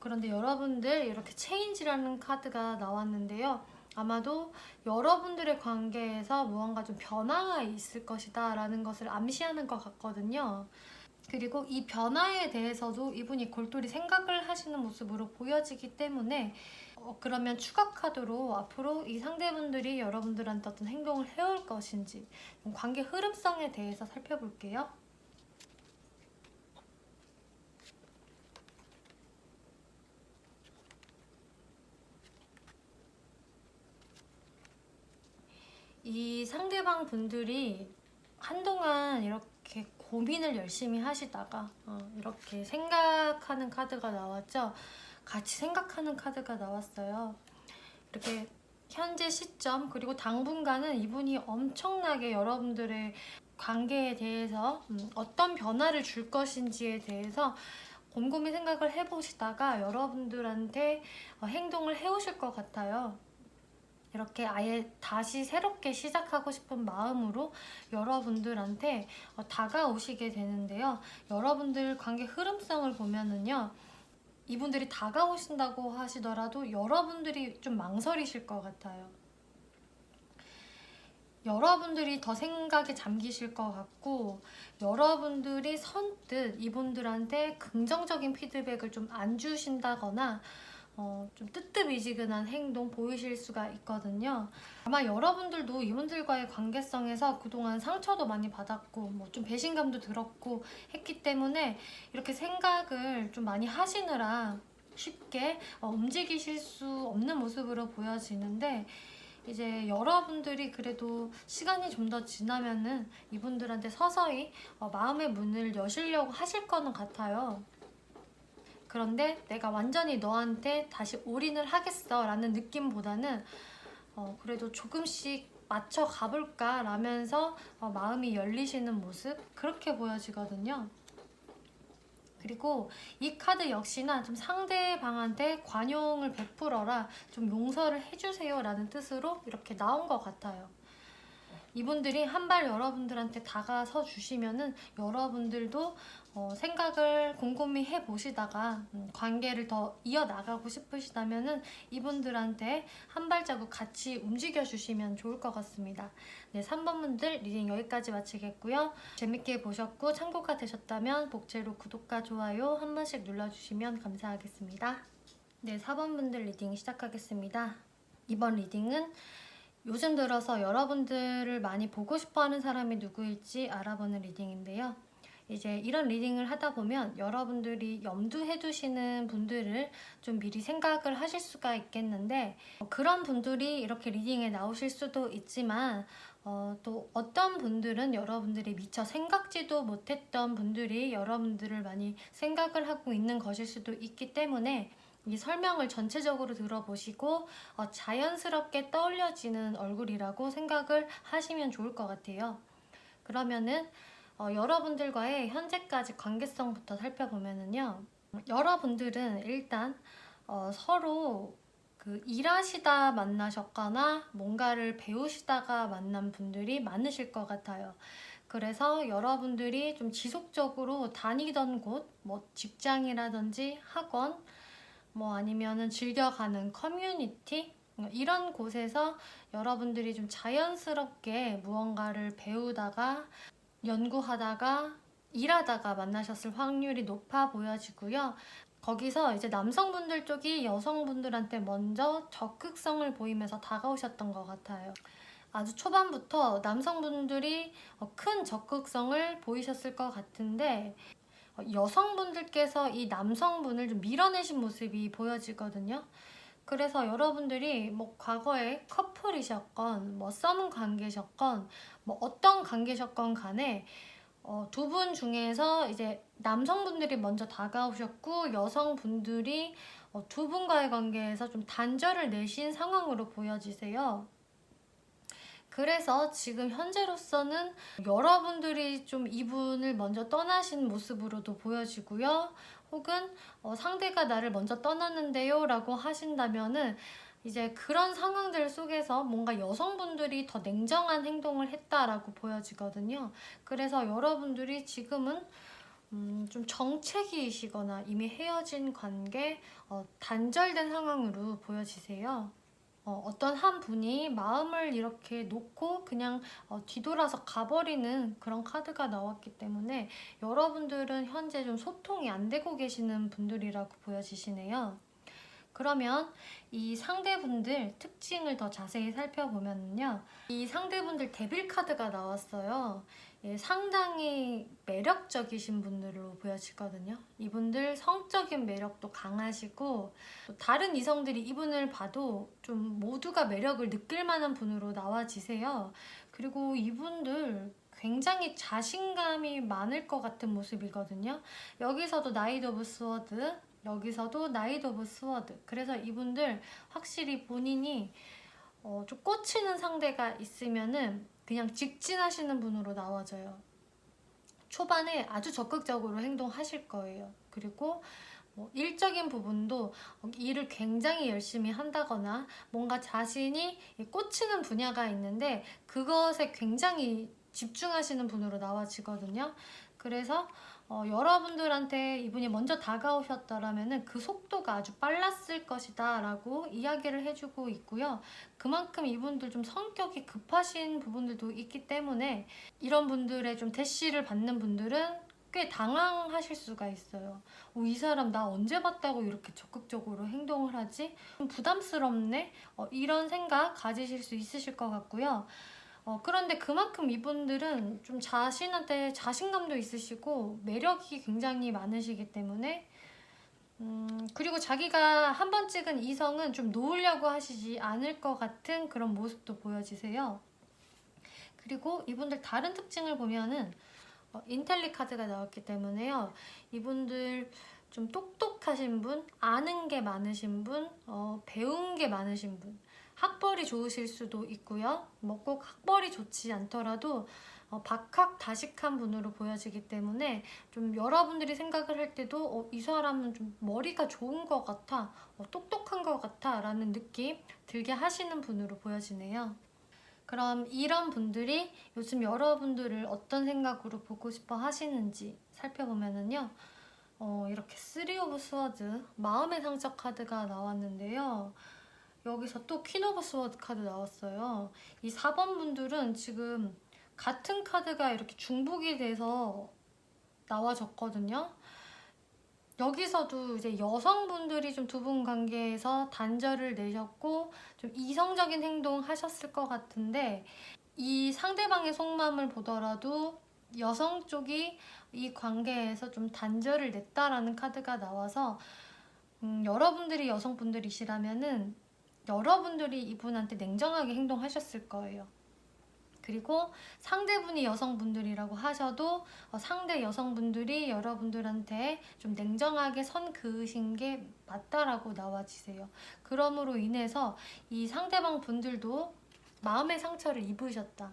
그런데 여러분들 이렇게 체인지라는 카드가 나왔는데요. 아마도 여러분들의 관계에서 무언가 좀 변화가 있을 것이다 라는 것을 암시하는 것 같거든요. 그리고 이 변화에 대해서도 이분이 골똘히 생각을 하시는 모습으로 보여지기 때문에 그러면 추가 카드로 앞으로 이 상대분들이 여러분들한테 어떤 행동을 해올 것인지 관계 흐름성에 대해서 살펴볼게요. 이 상대방 분들이 한동안 이렇게 고민을 열심히 하시다가 이렇게 생각하는 카드가 나왔죠. 같이 생각하는 카드가 나왔어요. 이렇게 현재 시점 그리고 당분간은 이분이 엄청나게 여러분들의 관계에 대해서 어떤 변화를 줄 것인지에 대해서 곰곰이 생각을 해보시다가 여러분들한테 행동을 해오실 것 같아요. 이렇게 아예 다시 새롭게 시작하고 싶은 마음으로 여러분들한테 다가오시게 되는데요. 여러분들 관계 흐름성을 보면은요. 이분들이 다가오신다고 하시더라도 여러분들이 좀 망설이실 것 같아요. 여러분들이 더 생각에 잠기실 것 같고 여러분들이 선뜻 이분들한테 긍정적인 피드백을 좀 안 주신다거나 좀 뜨뜻미지근한 행동 보이실 수가 있거든요. 아마 여러분들도 이분들과의 관계성에서 그동안 상처도 많이 받았고 뭐 좀 배신감도 들었고 했기 때문에 이렇게 생각을 좀 많이 하시느라 쉽게 움직이실 수 없는 모습으로 보여지는데 이제 여러분들이 그래도 시간이 좀 더 지나면은 이분들한테 서서히 마음의 문을 여시려고 하실 거는 같아요. 그런데 내가 완전히 너한테 다시 올인을 하겠어 라는 느낌보다는 그래도 조금씩 맞춰 가볼까 라면서 마음이 열리시는 모습, 그렇게 보여지거든요. 그리고 이 카드 역시나 좀 상대방한테 관용을 베풀어라, 좀 용서를 해주세요 라는 뜻으로 이렇게 나온 것 같아요. 이분들이 한 발 여러분들한테 다가서 주시면은 여러분들도 생각을 곰곰이 해보시다가 관계를 더 이어나가고 싶으시다면은 이분들한테 한 발자국 같이 움직여 주시면 좋을 것 같습니다. 네, 3번 분들 리딩 여기까지 마치겠고요. 재밌게 보셨고 참고가 되셨다면 복제로 구독과 좋아요 한 번씩 눌러주시면 감사하겠습니다. 네, 4번 분들 리딩 시작하겠습니다. 이번 리딩은 요즘 들어서 여러분들을 많이 보고 싶어하는 사람이 누구일지 알아보는 리딩인데요. 이제 이런 리딩을 하다 보면 여러분들이 염두해 두시는 분들을 좀 미리 생각을 하실 수가 있겠는데, 그런 분들이 이렇게 리딩에 나오실 수도 있지만 또 어떤 분들은 여러분들이 미처 생각지도 못했던 분들이 여러분들을 많이 생각을 하고 있는 것일 수도 있기 때문에 이 설명을 전체적으로 들어보시고 자연스럽게 떠올려지는 얼굴이라고 생각을 하시면 좋을 것 같아요. 그러면은 여러분들과의 현재까지 관계성부터 살펴보면은요. 여러분들은 일단 서로 일하시다 만나셨거나 뭔가를 배우시다가 만난 분들이 많으실 것 같아요. 그래서 여러분들이 좀 지속적으로 다니던 곳, 뭐 직장이라든지 학원, 뭐 아니면은 즐겨가는 커뮤니티, 이런 곳에서 여러분들이 좀 자연스럽게 무언가를 배우다가 연구하다가 일하다가 만나셨을 확률이 높아 보여지고요. 거기서 이제 남성분들 쪽이 여성분들한테 먼저 적극성을 보이면서 다가오셨던 것 같아요. 아주 초반부터 남성분들이 큰 적극성을 보이셨을 것 같은데 여성분들께서 이 남성분을 좀 밀어내신 모습이 보여지거든요. 그래서 여러분들이 뭐 과거에 커플이셨건 뭐 썸 관계셨건 뭐 어떤 관계셨건 간에 두 분 중에서 이제 남성분들이 먼저 다가오셨고 여성분들이 두 분과의 관계에서 좀 단절을 내신 상황으로 보여지세요. 그래서 지금 현재로서는 여러분들이 좀 이분을 먼저 떠나신 모습으로도 보여지고요. 혹은 상대가 나를 먼저 떠났는데요 라고 하신다면은 이제 그런 상황들 속에서 뭔가 여성분들이 더 냉정한 행동을 했다라고 보여지거든요. 그래서 여러분들이 지금은 좀 정체기이시거나 이미 헤어진 관계, 단절된 상황으로 보여지세요. 어떤 한 분이 마음을 이렇게 놓고 그냥 뒤돌아서 가버리는 그런 카드가 나왔기 때문에 여러분들은 현재 좀 소통이 안 되고 계시는 분들이라고 보여지시네요. 그러면 이 상대분들 특징을 더 자세히 살펴보면요. 이 상대분들 데빌 카드가 나왔어요. 예, 상당히 매력적이신 분들로 보여지거든요. 이분들 성적인 매력도 강하시고 또 다른 이성들이 이분을 봐도 좀 모두가 매력을 느낄 만한 분으로 나와지세요. 그리고 이분들 굉장히 자신감이 많을 것 같은 모습이거든요. 여기서도 나이트 오브 스워드, 여기서도 나이트 오브 스워드. 그래서 이분들 확실히 본인이 좀 꽂히는 상대가 있으면은 그냥 직진하시는 분으로 나와져요. 초반에 아주 적극적으로 행동하실 거예요. 그리고 뭐 일적인 부분도 일을 굉장히 열심히 한다거나 뭔가 자신이 꽂히는 분야가 있는데 그것에 굉장히 집중하시는 분으로 나와지거든요. 그래서 여러분들한테 이분이 먼저 다가오셨더라면 그 속도가 아주 빨랐을 것이다 라고 이야기를 해주고 있고요. 그만큼 이분들 좀 성격이 급하신 부분들도 있기 때문에 이런 분들의 좀 대시를 받는 분들은 꽤 당황하실 수가 있어요. 이 사람 나 언제 봤다고 이렇게 적극적으로 행동을 하지? 좀 부담스럽네? 이런 생각 가지실 수 있으실 것 같고요. 그런데 그만큼 이분들은 좀 자신한테 자신감도 있으시고 매력이 굉장히 많으시기 때문에 그리고 자기가 한 번 찍은 이성은 좀 놓으려고 하시지 않을 것 같은 그런 모습도 보여지세요. 그리고 이분들 다른 특징을 보면은 인텔리 카드가 나왔기 때문에요. 이분들 좀 똑똑하신 분, 아는 게 많으신 분, 배운 게 많으신 분, 학벌이 좋으실 수도 있고요. 뭐 꼭 학벌이 좋지 않더라도 박학다식한 분으로 보여지기 때문에 좀 여러분들이 생각을 할 때도 이 사람은 좀 머리가 좋은 것 같아, 똑똑한 것 같아 라는 느낌 들게 하시는 분으로 보여지네요. 그럼 이런 분들이 요즘 여러분들을 어떤 생각으로 보고 싶어 하시는지 살펴보면은요. 이렇게 3 오브 스워드, 마음의 상처 카드가 나왔는데요. 여기서 또 퀸 오브 스워드 카드 나왔어요. 이 4번 분들은 지금 같은 카드가 이렇게 중복이 돼서 나와졌거든요. 여기서도 이제 여성분들이 좀 두 분 관계에서 단절을 내셨고 좀 이성적인 행동 하셨을 것 같은데, 이 상대방의 속마음을 보더라도 여성 쪽이 이 관계에서 좀 단절을 냈다라는 카드가 나와서 여러분들이 여성분들이시라면은 여러분들이 이분한테 냉정하게 행동하셨을 거예요. 그리고 상대분이 여성분들이라고 하셔도 상대 여성분들이 여러분들한테 좀 냉정하게 선 그으신 게 맞다라고 나와지세요. 그러므로 인해서 이 상대방 분들도 마음의 상처를 입으셨다.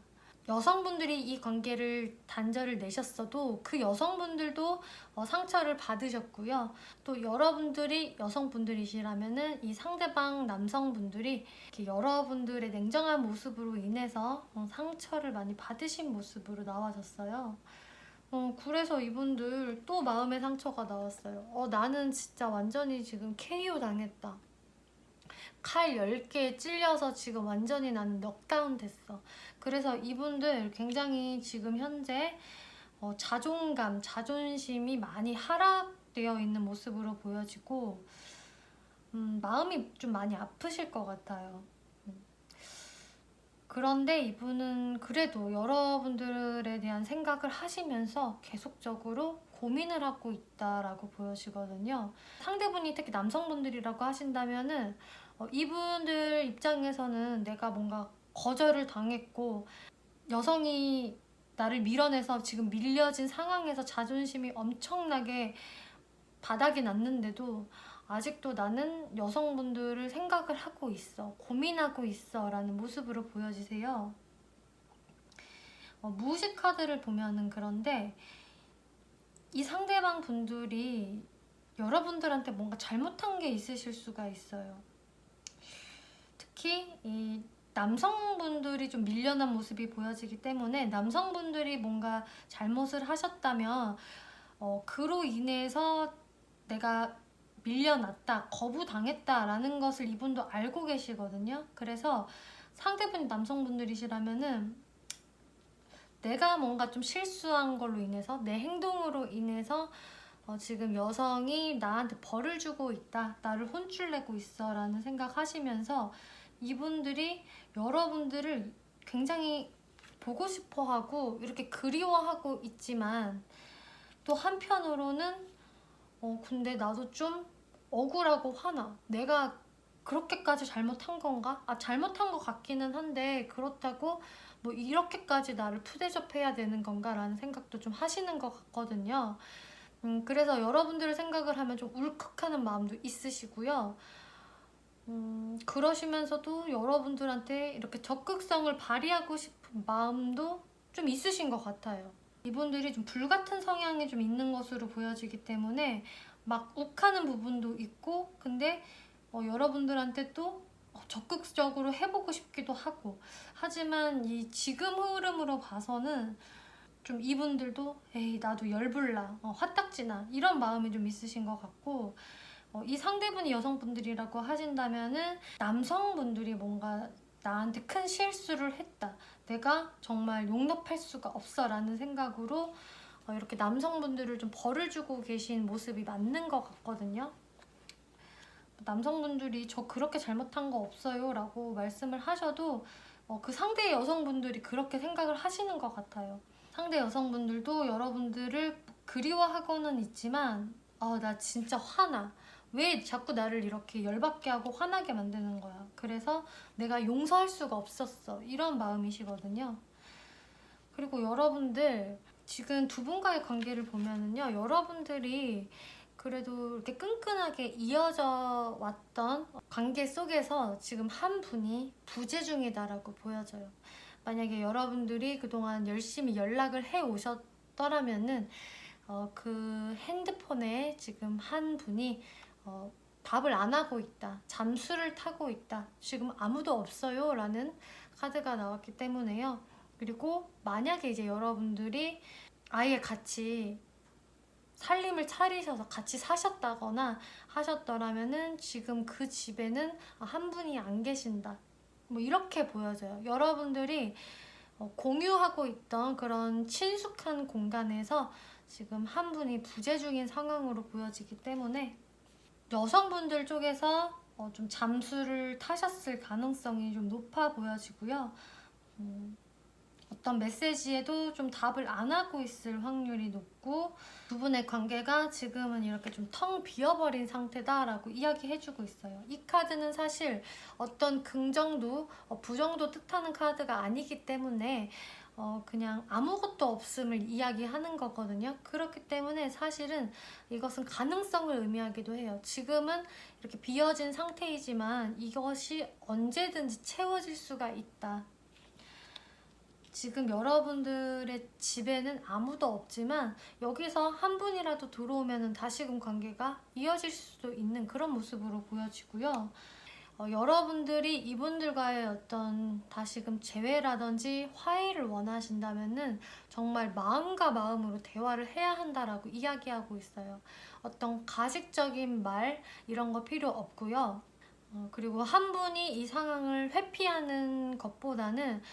여성분들이 이 관계를 단절을 내셨어도 그 여성분들도 상처를 받으셨고요. 또 여러분들이 여성분들이시라면은 이 상대방 남성분들이 이렇게 여러분들의 냉정한 모습으로 인해서 상처를 많이 받으신 모습으로 나와졌어요. 그래서 이분들 또 마음의 상처가 나왔어요. 나는 진짜 완전히 지금 KO 당했다. 칼 10개에 찔려서 지금 완전히 나는 넉다운 됐어. 그래서 이분들 굉장히 지금 현재 자존감, 자존심이 많이 하락되어 있는 모습으로 보여지고 마음이 좀 많이 아프실 것 같아요. 그런데 이분은 그래도 여러분들에 대한 생각을 하시면서 계속적으로 고민을 하고 있다라고 보여지거든요. 상대분이 특히 남성분들이라고 하신다면은 이분들 입장에서는 내가 뭔가 거절을 당했고 여성이 나를 밀어내서 지금 밀려진 상황에서 자존심이 엄청나게 바닥이 났는데도 아직도 나는 여성분들을 생각을 하고 있어, 고민하고 있어 라는 모습으로 보여지세요. 무의식 카드를 보면은 그런데 이 상대방 분들이 여러분들한테 뭔가 잘못한 게 있으실 수가 있어요. 특히 이 남성분들이 좀 밀려난 모습이 보여지기 때문에 남성분들이 뭔가 잘못을 하셨다면 그로 인해서 내가 밀려났다, 거부당했다라는 것을 이분도 알고 계시거든요. 그래서 상대분 남성분들이시라면은 내가 뭔가 좀 실수한 걸로 인해서, 내 행동으로 인해서 지금 여성이 나한테 벌을 주고 있다, 나를 혼쭐내고 있어 라는 생각하시면서 이분들이 여러분들을 굉장히 보고 싶어 하고 이렇게 그리워하고 있지만 또 한편으로는 근데 나도 좀 억울하고 화나. 내가 그렇게까지 잘못한 건가? 잘못한 것 같기는 한데 그렇다고 뭐 이렇게까지 나를 푸대접해야 되는 건가? 라는 생각도 좀 하시는 것 같거든요. 그래서 여러분들의 생각을 하면 좀 울컥하는 마음도 있으시고요. 그러시면서도 여러분들한테 이렇게 적극성을 발휘하고 싶은 마음도 좀 있으신 것 같아요. 이분들이 좀 불같은 성향이 좀 있는 것으로 보여지기 때문에 막 욱하는 부분도 있고, 근데 여러분들한테 또 적극적으로 해보고 싶기도 하고, 하지만 이 지금 흐름으로 봐서는 좀 이분들도 에이 나도 열불나, 화딱지나 이런 마음이 좀 있으신 것 같고, 이 상대분이 여성분들이라고 하신다면은 남성분들이 뭔가 나한테 큰 실수를 했다, 내가 정말 용납할 수가 없어 라는 생각으로 이렇게 남성분들을 좀 벌을 주고 계신 모습이 맞는 것 같거든요. 남성분들이 저 그렇게 잘못한 거 없어요 라고 말씀을 하셔도 그 상대 여성분들이 그렇게 생각을 하시는 것 같아요. 상대 여성분들도 여러분들을 그리워하고는 있지만 나 진짜 화나, 왜 자꾸 나를 이렇게 열받게 하고 화나게 만드는 거야, 그래서 내가 용서할 수가 없었어, 이런 마음이시거든요. 그리고 여러분들 지금 두 분과의 관계를 보면은요, 여러분들이 그래도 이렇게 끈끈하게 이어져 왔던 관계 속에서 지금 한 분이 부재 중이다라고 보여져요. 만약에 여러분들이 그동안 열심히 연락을 해 오셨더라면은 그 핸드폰에 지금 한 분이 답을 안 하고 있다, 잠수를 타고 있다, 지금 아무도 없어요 라는 카드가 나왔기 때문에요. 그리고 만약에 이제 여러분들이 아예 같이 살림을 차리셔서 같이 사셨다거나 하셨더라면은 지금 그 집에는 한 분이 안 계신다, 뭐 이렇게 보여져요. 여러분들이 공유하고 있던 그런 친숙한 공간에서 지금 한 분이 부재 중인 상황으로 보여지기 때문에 여성분들 쪽에서 좀 잠수를 타셨을 가능성이 좀 높아 보여지고요. 어떤 메시지에도 좀 답을 안 하고 있을 확률이 높고, 두 분의 관계가 지금은 이렇게 좀 텅 비어버린 상태다라고 이야기해주고 있어요. 이 카드는 사실 어떤 긍정도 부정도 뜻하는 카드가 아니기 때문에 그냥 아무것도 없음을 이야기하는 거거든요. 그렇기 때문에 사실은 이것은 가능성을 의미하기도 해요. 지금은 이렇게 비어진 상태이지만 이것이 언제든지 채워질 수가 있다. 지금 여러분들의 집에는 아무도 없지만 여기서 한 분이라도 들어오면 다시금 관계가 이어질 수도 있는 그런 모습으로 보여지고요. 여러분들이 이분들과의 어떤 다시금 재회라든지 화해를 원하신다면은 정말 마음과 마음으로 대화를 해야 한다라고 이야기하고 있어요. 어떤 가식적인 말 이런 거 필요 없고요. 그리고 한 분이 이 상황을 회피하는 것보다는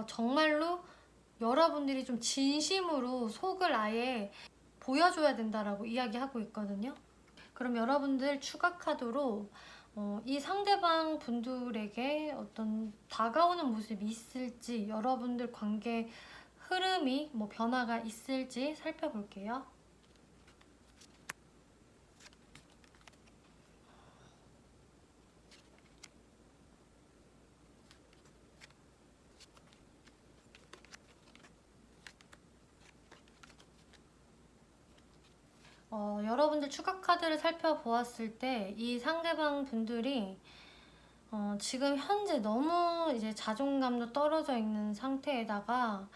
정말로 여러분들이 좀 진심으로 속을 아예 보여줘야 된다라고 이야기하고 있거든요. 그럼 여러분들 추가 카드로 이 상대방 분들에게 어떤 다가오는 모습이 있을지, 여러분들 관계 흐름이 뭐 변화가 있을지 살펴볼게요. 여러분들 추가 카드를 살펴보았을 때 이 상대방 분들이 지금 현재 너무 이제 자존감도 떨어져 있는 상태에다가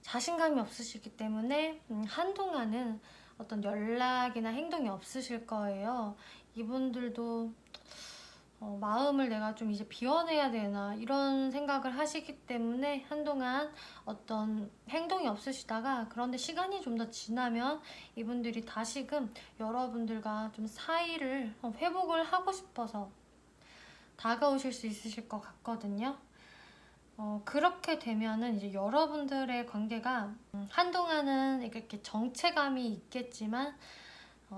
자신감이 없으시기 때문에 한동안은 어떤 연락이나 행동이 없으실 거예요. 이분들도 마음을 내가 좀 이제 비워내야 되나 이런 생각을 하시기 때문에 한동안 어떤 행동이 없으시다가, 그런데 시간이 좀 더 지나면 이분들이 다시금 여러분들과 좀 사이를 회복을 하고 싶어서 다가오실 수 있으실 것 같거든요. 그렇게 되면은 이제 여러분들의 관계가 한동안은 이렇게 정체감이 있겠지만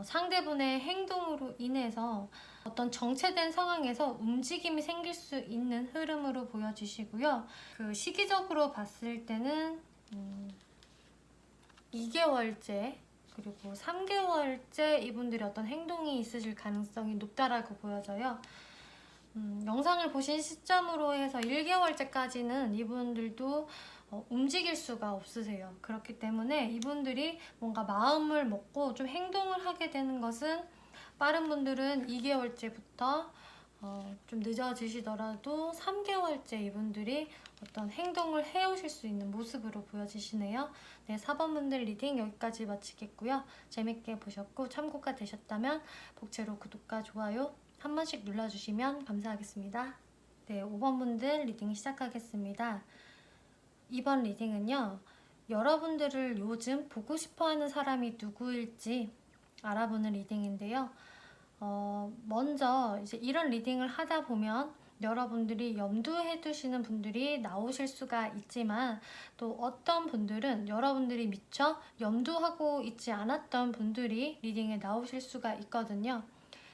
상대분의 행동으로 인해서 어떤 정체된 상황에서 움직임이 생길 수 있는 흐름으로 보여지시고요. 그 시기적으로 봤을 때는 2개월째 그리고 3개월째 이분들이 어떤 행동이 있으실 가능성이 높다라고 보여져요. 영상을 보신 시점으로 해서 1개월째까지는 이분들도 움직일 수가 없으세요. 그렇기 때문에 이분들이 뭔가 마음을 먹고 좀 행동을 하게 되는 것은, 빠른 분들은 2개월째부터 좀 늦어지시더라도 3개월째 이분들이 어떤 행동을 해오실 수 있는 모습으로 보여지시네요. 네, 4번 분들 리딩 여기까지 마치겠고요. 재밌게 보셨고 참고가 되셨다면 복채로 구독과 좋아요 한 번씩 눌러주시면 감사하겠습니다. 네, 5번 분들 리딩 시작하겠습니다. 이번 리딩은요, 여러분들을 요즘 보고 싶어하는 사람이 누구일지 알아보는 리딩인데요. 먼저 이제 이런 리딩을 하다 보면 여러분들이 염두해 두시는 분들이 나오실 수가 있지만, 또 어떤 분들은 여러분들이 미처 염두하고 있지 않았던 분들이 리딩에 나오실 수가 있거든요.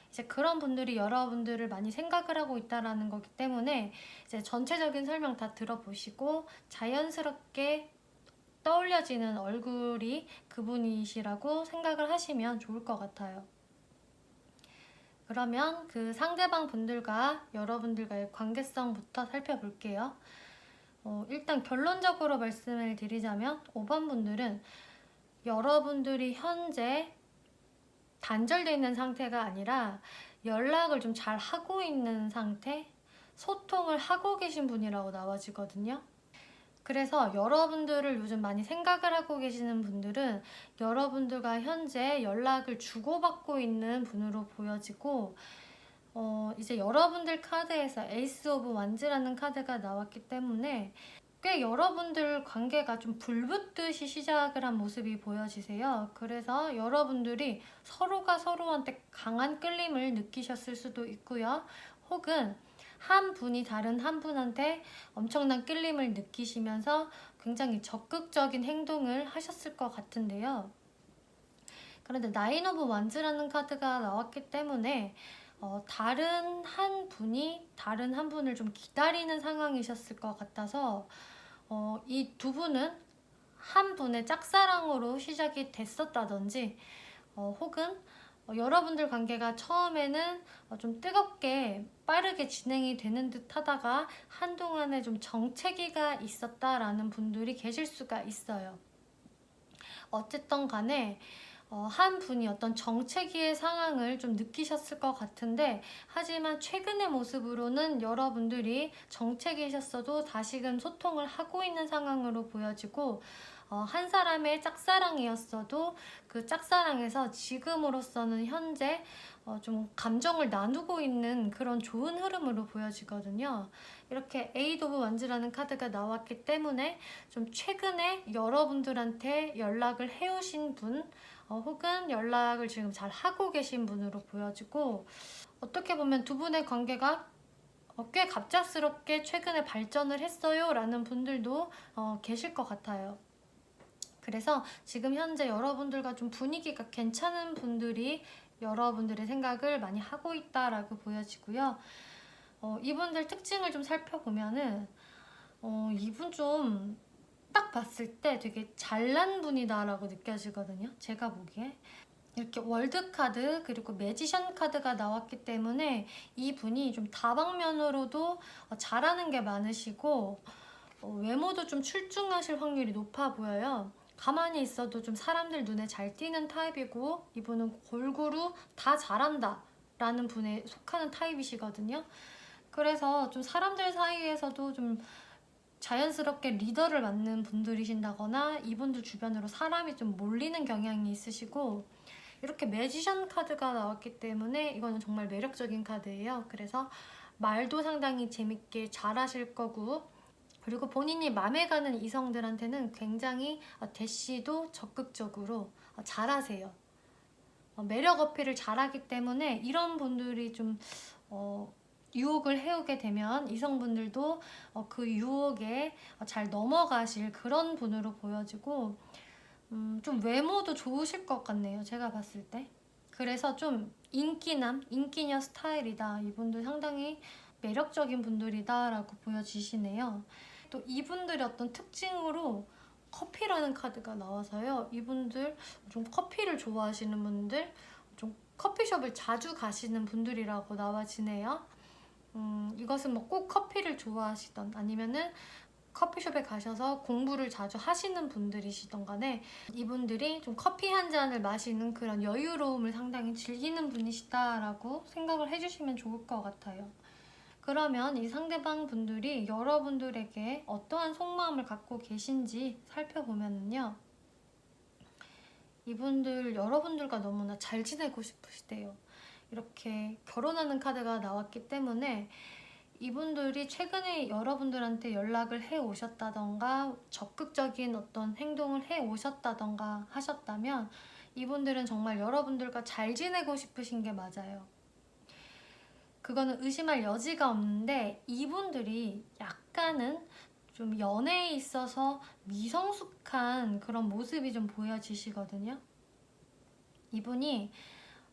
이제 그런 분들이 여러분들을 많이 생각을 하고 있다라는 거기 때문에 이제 전체적인 설명 다 들어보시고 자연스럽게 떠올려지는 얼굴이 그분이시라고 생각을 하시면 좋을 것 같아요. 그러면 그 상대방 분들과 여러분들과의 관계성부터 살펴볼게요. 일단 결론적으로 말씀을 드리자면 5번 분들은 여러분들이 현재 단절되어 있는 상태가 아니라 연락을 좀 잘 하고 있는 상태, 소통을 하고 계신 분이라고 나와지거든요. 그래서 여러분들을 요즘 많이 생각을 하고 계시는 분들은 여러분들과 현재 연락을 주고받고 있는 분으로 보여지고, 이제 여러분들 카드에서 에이스 오브 완즈라는 카드가 나왔기 때문에 꽤 여러분들 관계가 좀 불붙듯이 시작을 한 모습이 보여지세요. 그래서 여러분들이 서로가 서로한테 강한 끌림을 느끼셨을 수도 있고요. 혹은 한 분이 다른 한 분한테 엄청난 끌림을 느끼시면서 굉장히 적극적인 행동을 하셨을 것 같은데요. 그런데 나인 오브 완즈라는 카드가 나왔기 때문에 다른 한 분이 다른 한 분을 좀 기다리는 상황이셨을 것 같아서 이 두 분은 한 분의 짝사랑으로 시작이 됐었다든지 혹은 여러분들 관계가 처음에는 좀 뜨겁게 빠르게 진행이 되는 듯 하다가 한동안에 좀 정체기가 있었다라는 분들이 계실 수가 있어요. 어쨌든 간에 한 분이 어떤 정체기의 상황을 좀 느끼셨을 것 같은데, 하지만 최근의 모습으로는 여러분들이 정체기셨어도 다시금 소통을 하고 있는 상황으로 보여지고, 한 사람의 짝사랑이었어도 그 짝사랑에서 지금으로서는 현재 좀 감정을 나누고 있는 그런 좋은 흐름으로 보여지거든요. 이렇게 에이드 오브 완즈라는 카드가 나왔기 때문에 좀 최근에 여러분들한테 연락을 해오신 분, 혹은 연락을 지금 잘 하고 계신 분으로 보여지고, 어떻게 보면 두 분의 관계가 꽤 갑작스럽게 최근에 발전을 했어요 라는 분들도 계실 것 같아요. 그래서 지금 현재 여러분들과 좀 분위기가 괜찮은 분들이 여러분들의 생각을 많이 하고 있다라고 보여지고요. 이분들 특징을 좀 살펴보면은 이분 좀 딱 봤을 때 되게 잘난 분이다라고 느껴지거든요. 제가 보기에. 이렇게 월드 카드 그리고 매지션 카드가 나왔기 때문에 이분이 좀 다방면으로도 잘하는 게 많으시고 외모도 좀 출중하실 확률이 높아 보여요. 가만히 있어도 좀 사람들 눈에 잘 띄는 타입이고, 이분은 골고루 다 잘한다 라는 분에 속하는 타입이시거든요. 그래서 좀 사람들 사이에서도 좀 자연스럽게 리더를 맡는 분들이신다거나 이분들 주변으로 사람이 좀 몰리는 경향이 있으시고, 이렇게 매지션 카드가 나왔기 때문에 이거는 정말 매력적인 카드예요. 그래서 말도 상당히 재밌게 잘하실 거고, 그리고 본인이 맘에 가는 이성들한테는 굉장히 대시도 적극적으로 잘하세요. 매력 어필을 잘하기 때문에 이런 분들이 좀 유혹을 해오게 되면 이성분들도 그 유혹에 잘 넘어가실 그런 분으로 보여지고, 좀 외모도 좋으실 것 같네요. 제가 봤을 때. 그래서 좀 인기남, 인기녀 스타일이다. 이분들 상당히 매력적인 분들이다 라고 보여지시네요. 또 이분들의 어떤 특징으로 커피라는 카드가 나와서요. 이분들 좀 커피를 좋아하시는 분들, 좀 커피숍을 자주 가시는 분들이라고 나와지네요. 이것은 뭐 꼭 커피를 좋아하시던 아니면은 커피숍에 가셔서 공부를 자주 하시는 분들이시던 간에 이분들이 좀 커피 한 잔을 마시는 그런 여유로움을 상당히 즐기는 분이시다라고 생각을 해주시면 좋을 것 같아요. 그러면 이 상대방 분들이 여러분들에게 어떠한 속마음을 갖고 계신지 살펴보면요. 이분들 여러분들과 너무나 잘 지내고 싶으시대요. 이렇게 결혼하는 카드가 나왔기 때문에 이분들이 최근에 여러분들한테 연락을 해 오셨다던가 적극적인 어떤 행동을 해 오셨다던가 하셨다면 이분들은 정말 여러분들과 잘 지내고 싶으신 게 맞아요. 그거는 의심할 여지가 없는데, 이분들이 약간은 좀 연애에 있어서 미성숙한 그런 모습이 좀 보여지시거든요. 이분이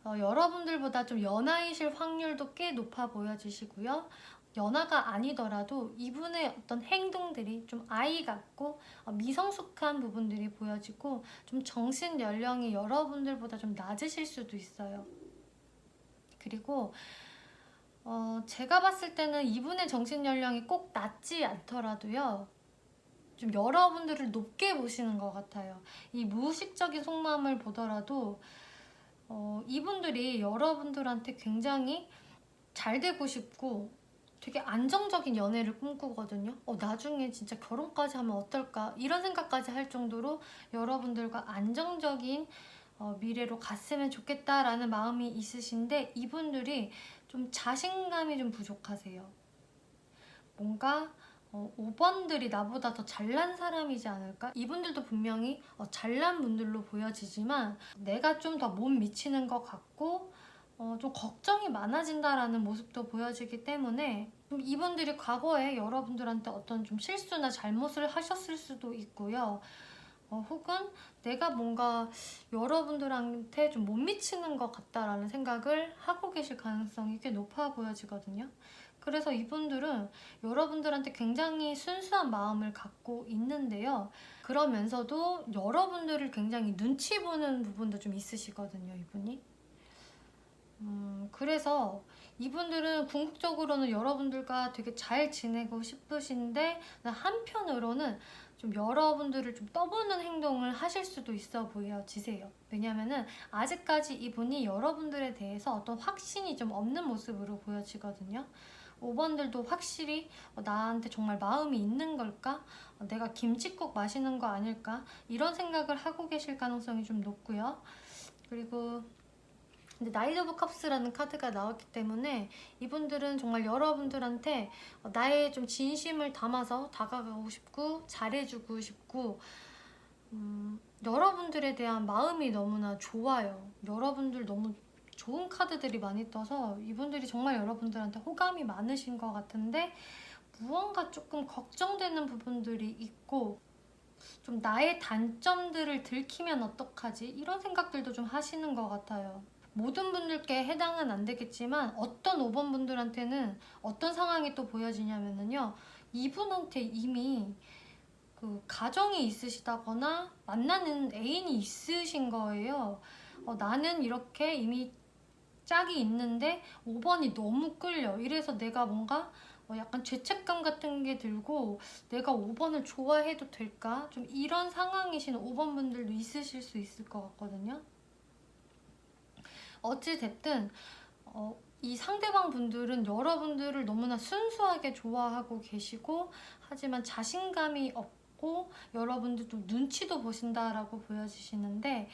여러분들보다 좀 연하이실 확률도 꽤 높아 보여지시고요. 연하가 아니더라도 이분의 어떤 행동들이 좀 아이 같고 미성숙한 부분들이 보여지고, 좀 정신 연령이 여러분들보다 좀 낮으실 수도 있어요. 그리고 제가 봤을 때는 이분의 정신 연령이 꼭 낮지 않더라도요, 좀 여러분들을 높게 보시는 것 같아요. 이 무의식적인 속마음을 보더라도 이분들이 여러분들한테 굉장히 잘 되고 싶고 되게 안정적인 연애를 꿈꾸거든요. 나중에 진짜 결혼까지 하면 어떨까 이런 생각까지 할 정도로 여러분들과 안정적인 미래로 갔으면 좋겠다라는 마음이 있으신데, 이분들이 좀 자신감이 좀 부족하세요. 뭔가 5번들이 나보다 더 잘난 사람이지 않을까? 이분들도 분명히 잘난 분들로 보여지지만 내가 좀 더 못 미치는 것 같고 좀 걱정이 많아진다라는 모습도 보여지기 때문에 좀 이분들이 과거에 여러분들한테 어떤 좀 실수나 잘못을 하셨을 수도 있고요. 혹은 내가 뭔가 여러분들한테 좀 못 미치는 것 같다라는 생각을 하고 계실 가능성이 꽤 높아 보여지거든요. 그래서 이분들은 여러분들한테 굉장히 순수한 마음을 갖고 있는데요. 그러면서도 여러분들을 굉장히 눈치 보는 부분도 좀 있으시거든요, 이분이. 그래서 이분들은 궁극적으로는 여러분들과 되게 잘 지내고 싶으신데, 한편으로는 좀 여러분들을 좀 떠보는 행동을 하실 수도 있어 보여지세요. 왜냐면은 아직까지 이분이 여러분들에 대해서 어떤 확신이 좀 없는 모습으로 보여지거든요. 5번들도 확실히 나한테 정말 마음이 있는 걸까? 내가 김칫국 마시는 거 아닐까? 이런 생각을 하고 계실 가능성이 좀 높고요. 그리고 근데 나이트 오브 컵스라는 카드가 나왔기 때문에 이분들은 정말 여러분들한테 나의 좀 진심을 담아서 다가가고 싶고 잘해주고 싶고, 여러분들에 대한 마음이 너무나 좋아요. 여러분들 너무 좋은 카드들이 많이 떠서 이분들이 정말 여러분들한테 호감이 많으신 것 같은데, 무언가 조금 걱정되는 부분들이 있고 좀 나의 단점들을 들키면 어떡하지? 이런 생각들도 좀 하시는 것 같아요. 모든 분들께 해당은 안 되겠지만 어떤 5번 분들한테는 어떤 상황이 또 보여지냐면요, 이분한테 이미 그 가정이 있으시다거나 만나는 애인이 있으신 거예요. 나는 이렇게 이미 짝이 있는데 5번이 너무 끌려. 이래서 내가 뭔가 약간 죄책감 같은 게 들고 내가 5번을 좋아해도 될까? 좀 이런 상황이신 5번 분들도 있으실 수 있을 것 같거든요. 어찌됐든 이 상대방 분들은 여러분들을 너무나 순수하게 좋아하고 계시고, 하지만 자신감이 없고 여러분들 좀 눈치도 보신다라고 보여지시는데,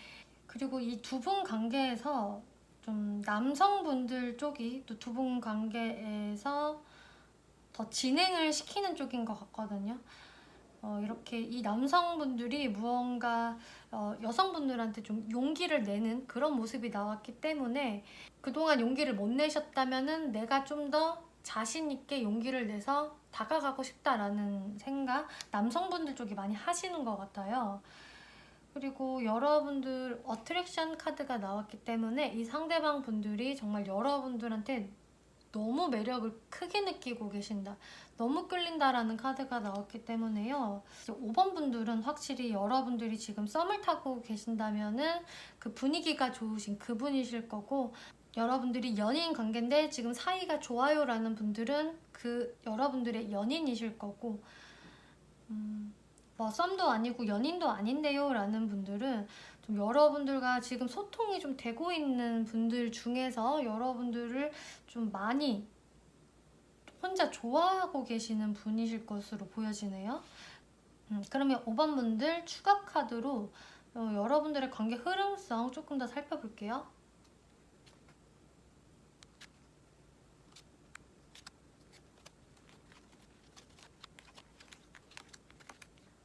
그리고 이 두 분 관계에서 좀 남성분들 쪽이 또 두 분 관계에서 더 진행을 시키는 쪽인 것 같거든요. 이렇게 이 남성분들이 무언가 여성분들한테 좀 용기를 내는 그런 모습이 나왔기 때문에, 그동안 용기를 못 내셨다면은 내가 좀 더 자신 있게 용기를 내서 다가가고 싶다라는 생각 남성분들 쪽이 많이 하시는 것 같아요. 그리고 여러분들 어트랙션 카드가 나왔기 때문에 이 상대방 분들이 정말 여러분들한테 너무 매력을 크게 느끼고 계신다, 너무 끌린다라는 카드가 나왔기 때문에요. 5번 분들은 확실히 여러분들이 지금 썸을 타고 계신다면은 그 분위기가 좋으신 그분이실 거고, 여러분들이 연인 관계인데 지금 사이가 좋아요 라는 분들은 그 여러분들의 연인이실 거고, 썸도 아니고 연인도 아닌데요 라는 분들은 좀 여러분들과 지금 소통이 좀 되고 있는 분들 중에서 여러분들을 좀 많이 혼자 좋아하고 계시는 분이실 것으로 보여지네요. 그러면 5번 분들 추가 카드로 여러분들의 관계 흐름성 조금 더 살펴볼게요.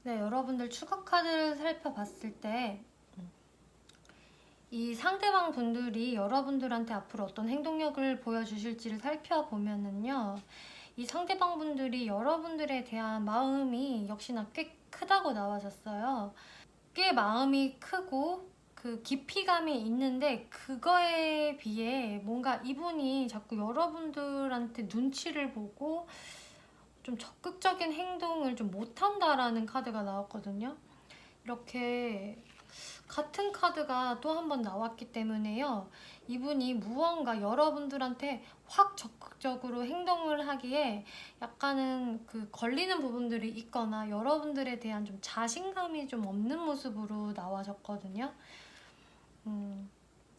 네, 여러분들 추가 카드를 살펴봤을 때 이 상대방 분들이 여러분들한테 앞으로 어떤 행동력을 보여주실지를 살펴보면은요, 이 상대방 분들이 여러분들에 대한 마음이 역시나 꽤 크다고 나와졌어요. 꽤 마음이 크고 그 깊이감이 있는데, 그거에 비해 뭔가 이분이 자꾸 여러분들한테 눈치를 보고 좀 적극적인 행동을 좀 못한다라는 카드가 나왔거든요. 이렇게 같은 카드가 또 한 번 나왔기 때문에요, 이분이 무언가 여러분들한테 확 적극적으로 행동을 하기에 약간은 그 걸리는 부분들이 있거나 여러분들에 대한 좀 자신감이 좀 없는 모습으로 나와졌거든요.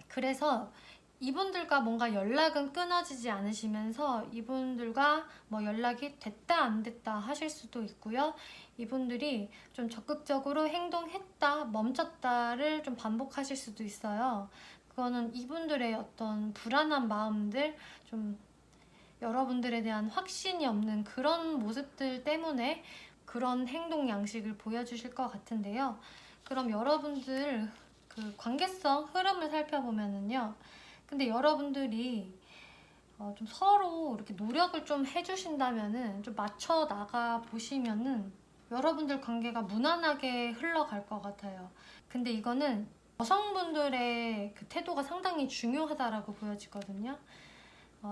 그래서 이분들과 뭔가 연락은 끊어지지 않으시면서 이분들과 뭐 연락이 됐다 안 됐다 하실 수도 있고요. 이분들이 좀 적극적으로 행동했다 멈췄다를 좀 반복하실 수도 있어요. 그거는 이분들의 어떤 불안한 마음들, 좀 여러분들에 대한 확신이 없는 그런 모습들 때문에 그런 행동 양식을 보여주실 것 같은데요. 그럼 여러분들 그 관계성 흐름을 살펴보면은요. 근데 여러분들이 좀 서로 이렇게 노력을 좀 해주신다면은, 좀 맞춰 나가 보시면은 여러분들 관계가 무난하게 흘러갈 것 같아요. 근데 이거는 여성분들의 그 태도가 상당히 중요하다라고 보여지거든요.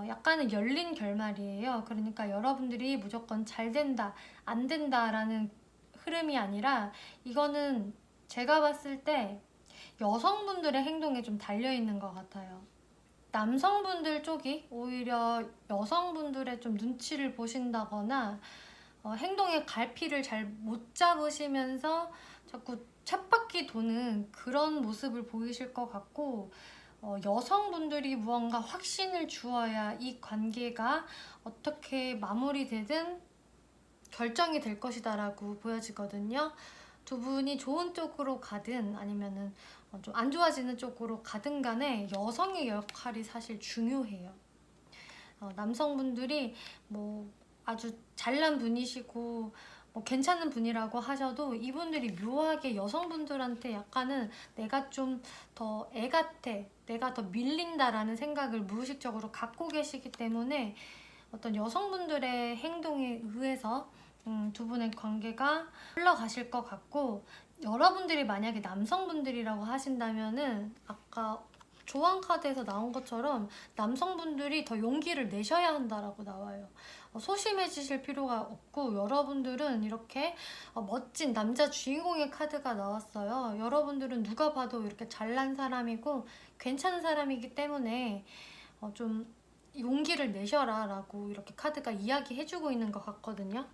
약간은 열린 결말이에요. 그러니까 여러분들이 무조건 잘 된다, 안 된다라는 흐름이 아니라, 이거는 제가 봤을 때 여성분들의 행동에 좀 달려있는 것 같아요. 남성분들 쪽이 오히려 여성분들의 좀 눈치를 보신다거나 행동의 갈피를 잘 못 잡으시면서 자꾸 쳇바퀴 도는 그런 모습을 보이실 것 같고, 여성분들이 무언가 확신을 주어야 이 관계가 어떻게 마무리되든 결정이 될 것이다 라고 보여지거든요. 두 분이 좋은 쪽으로 가든 아니면은 좀 안 좋아지는 쪽으로 가든 간에 여성의 역할이 사실 중요해요. 남성분들이 뭐 아주 잘난 분이시고 뭐 괜찮은 분이라고 하셔도 이분들이 묘하게 여성분들한테 약간은 내가 좀 더 애 같아, 내가 더 밀린다라는 생각을 무의식적으로 갖고 계시기 때문에 어떤 여성분들의 행동에 의해서 두 분의 관계가 흘러가실 것 같고, 여러분들이 만약에 남성분들이라고 하신다면은 아까 조언 카드에서 나온 것처럼 남성분들이 더 용기를 내셔야 한다라고 나와요. 소심해지실 필요가 없고, 여러분들은 이렇게 멋진 남자 주인공의 카드가 나왔어요. 여러분들은 누가 봐도 이렇게 잘난 사람이고 괜찮은 사람이기 때문에 좀 용기를 내셔라 라고 이렇게 카드가 이야기해주고 있는 것 같거든요.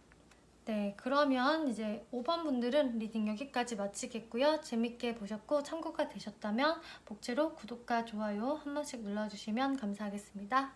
네, 그러면 이제 5번 분들은 리딩 여기까지 마치겠고요. 재밌게 보셨고 참고가 되셨다면 복제로 구독과 좋아요 한 번씩 눌러주시면 감사하겠습니다.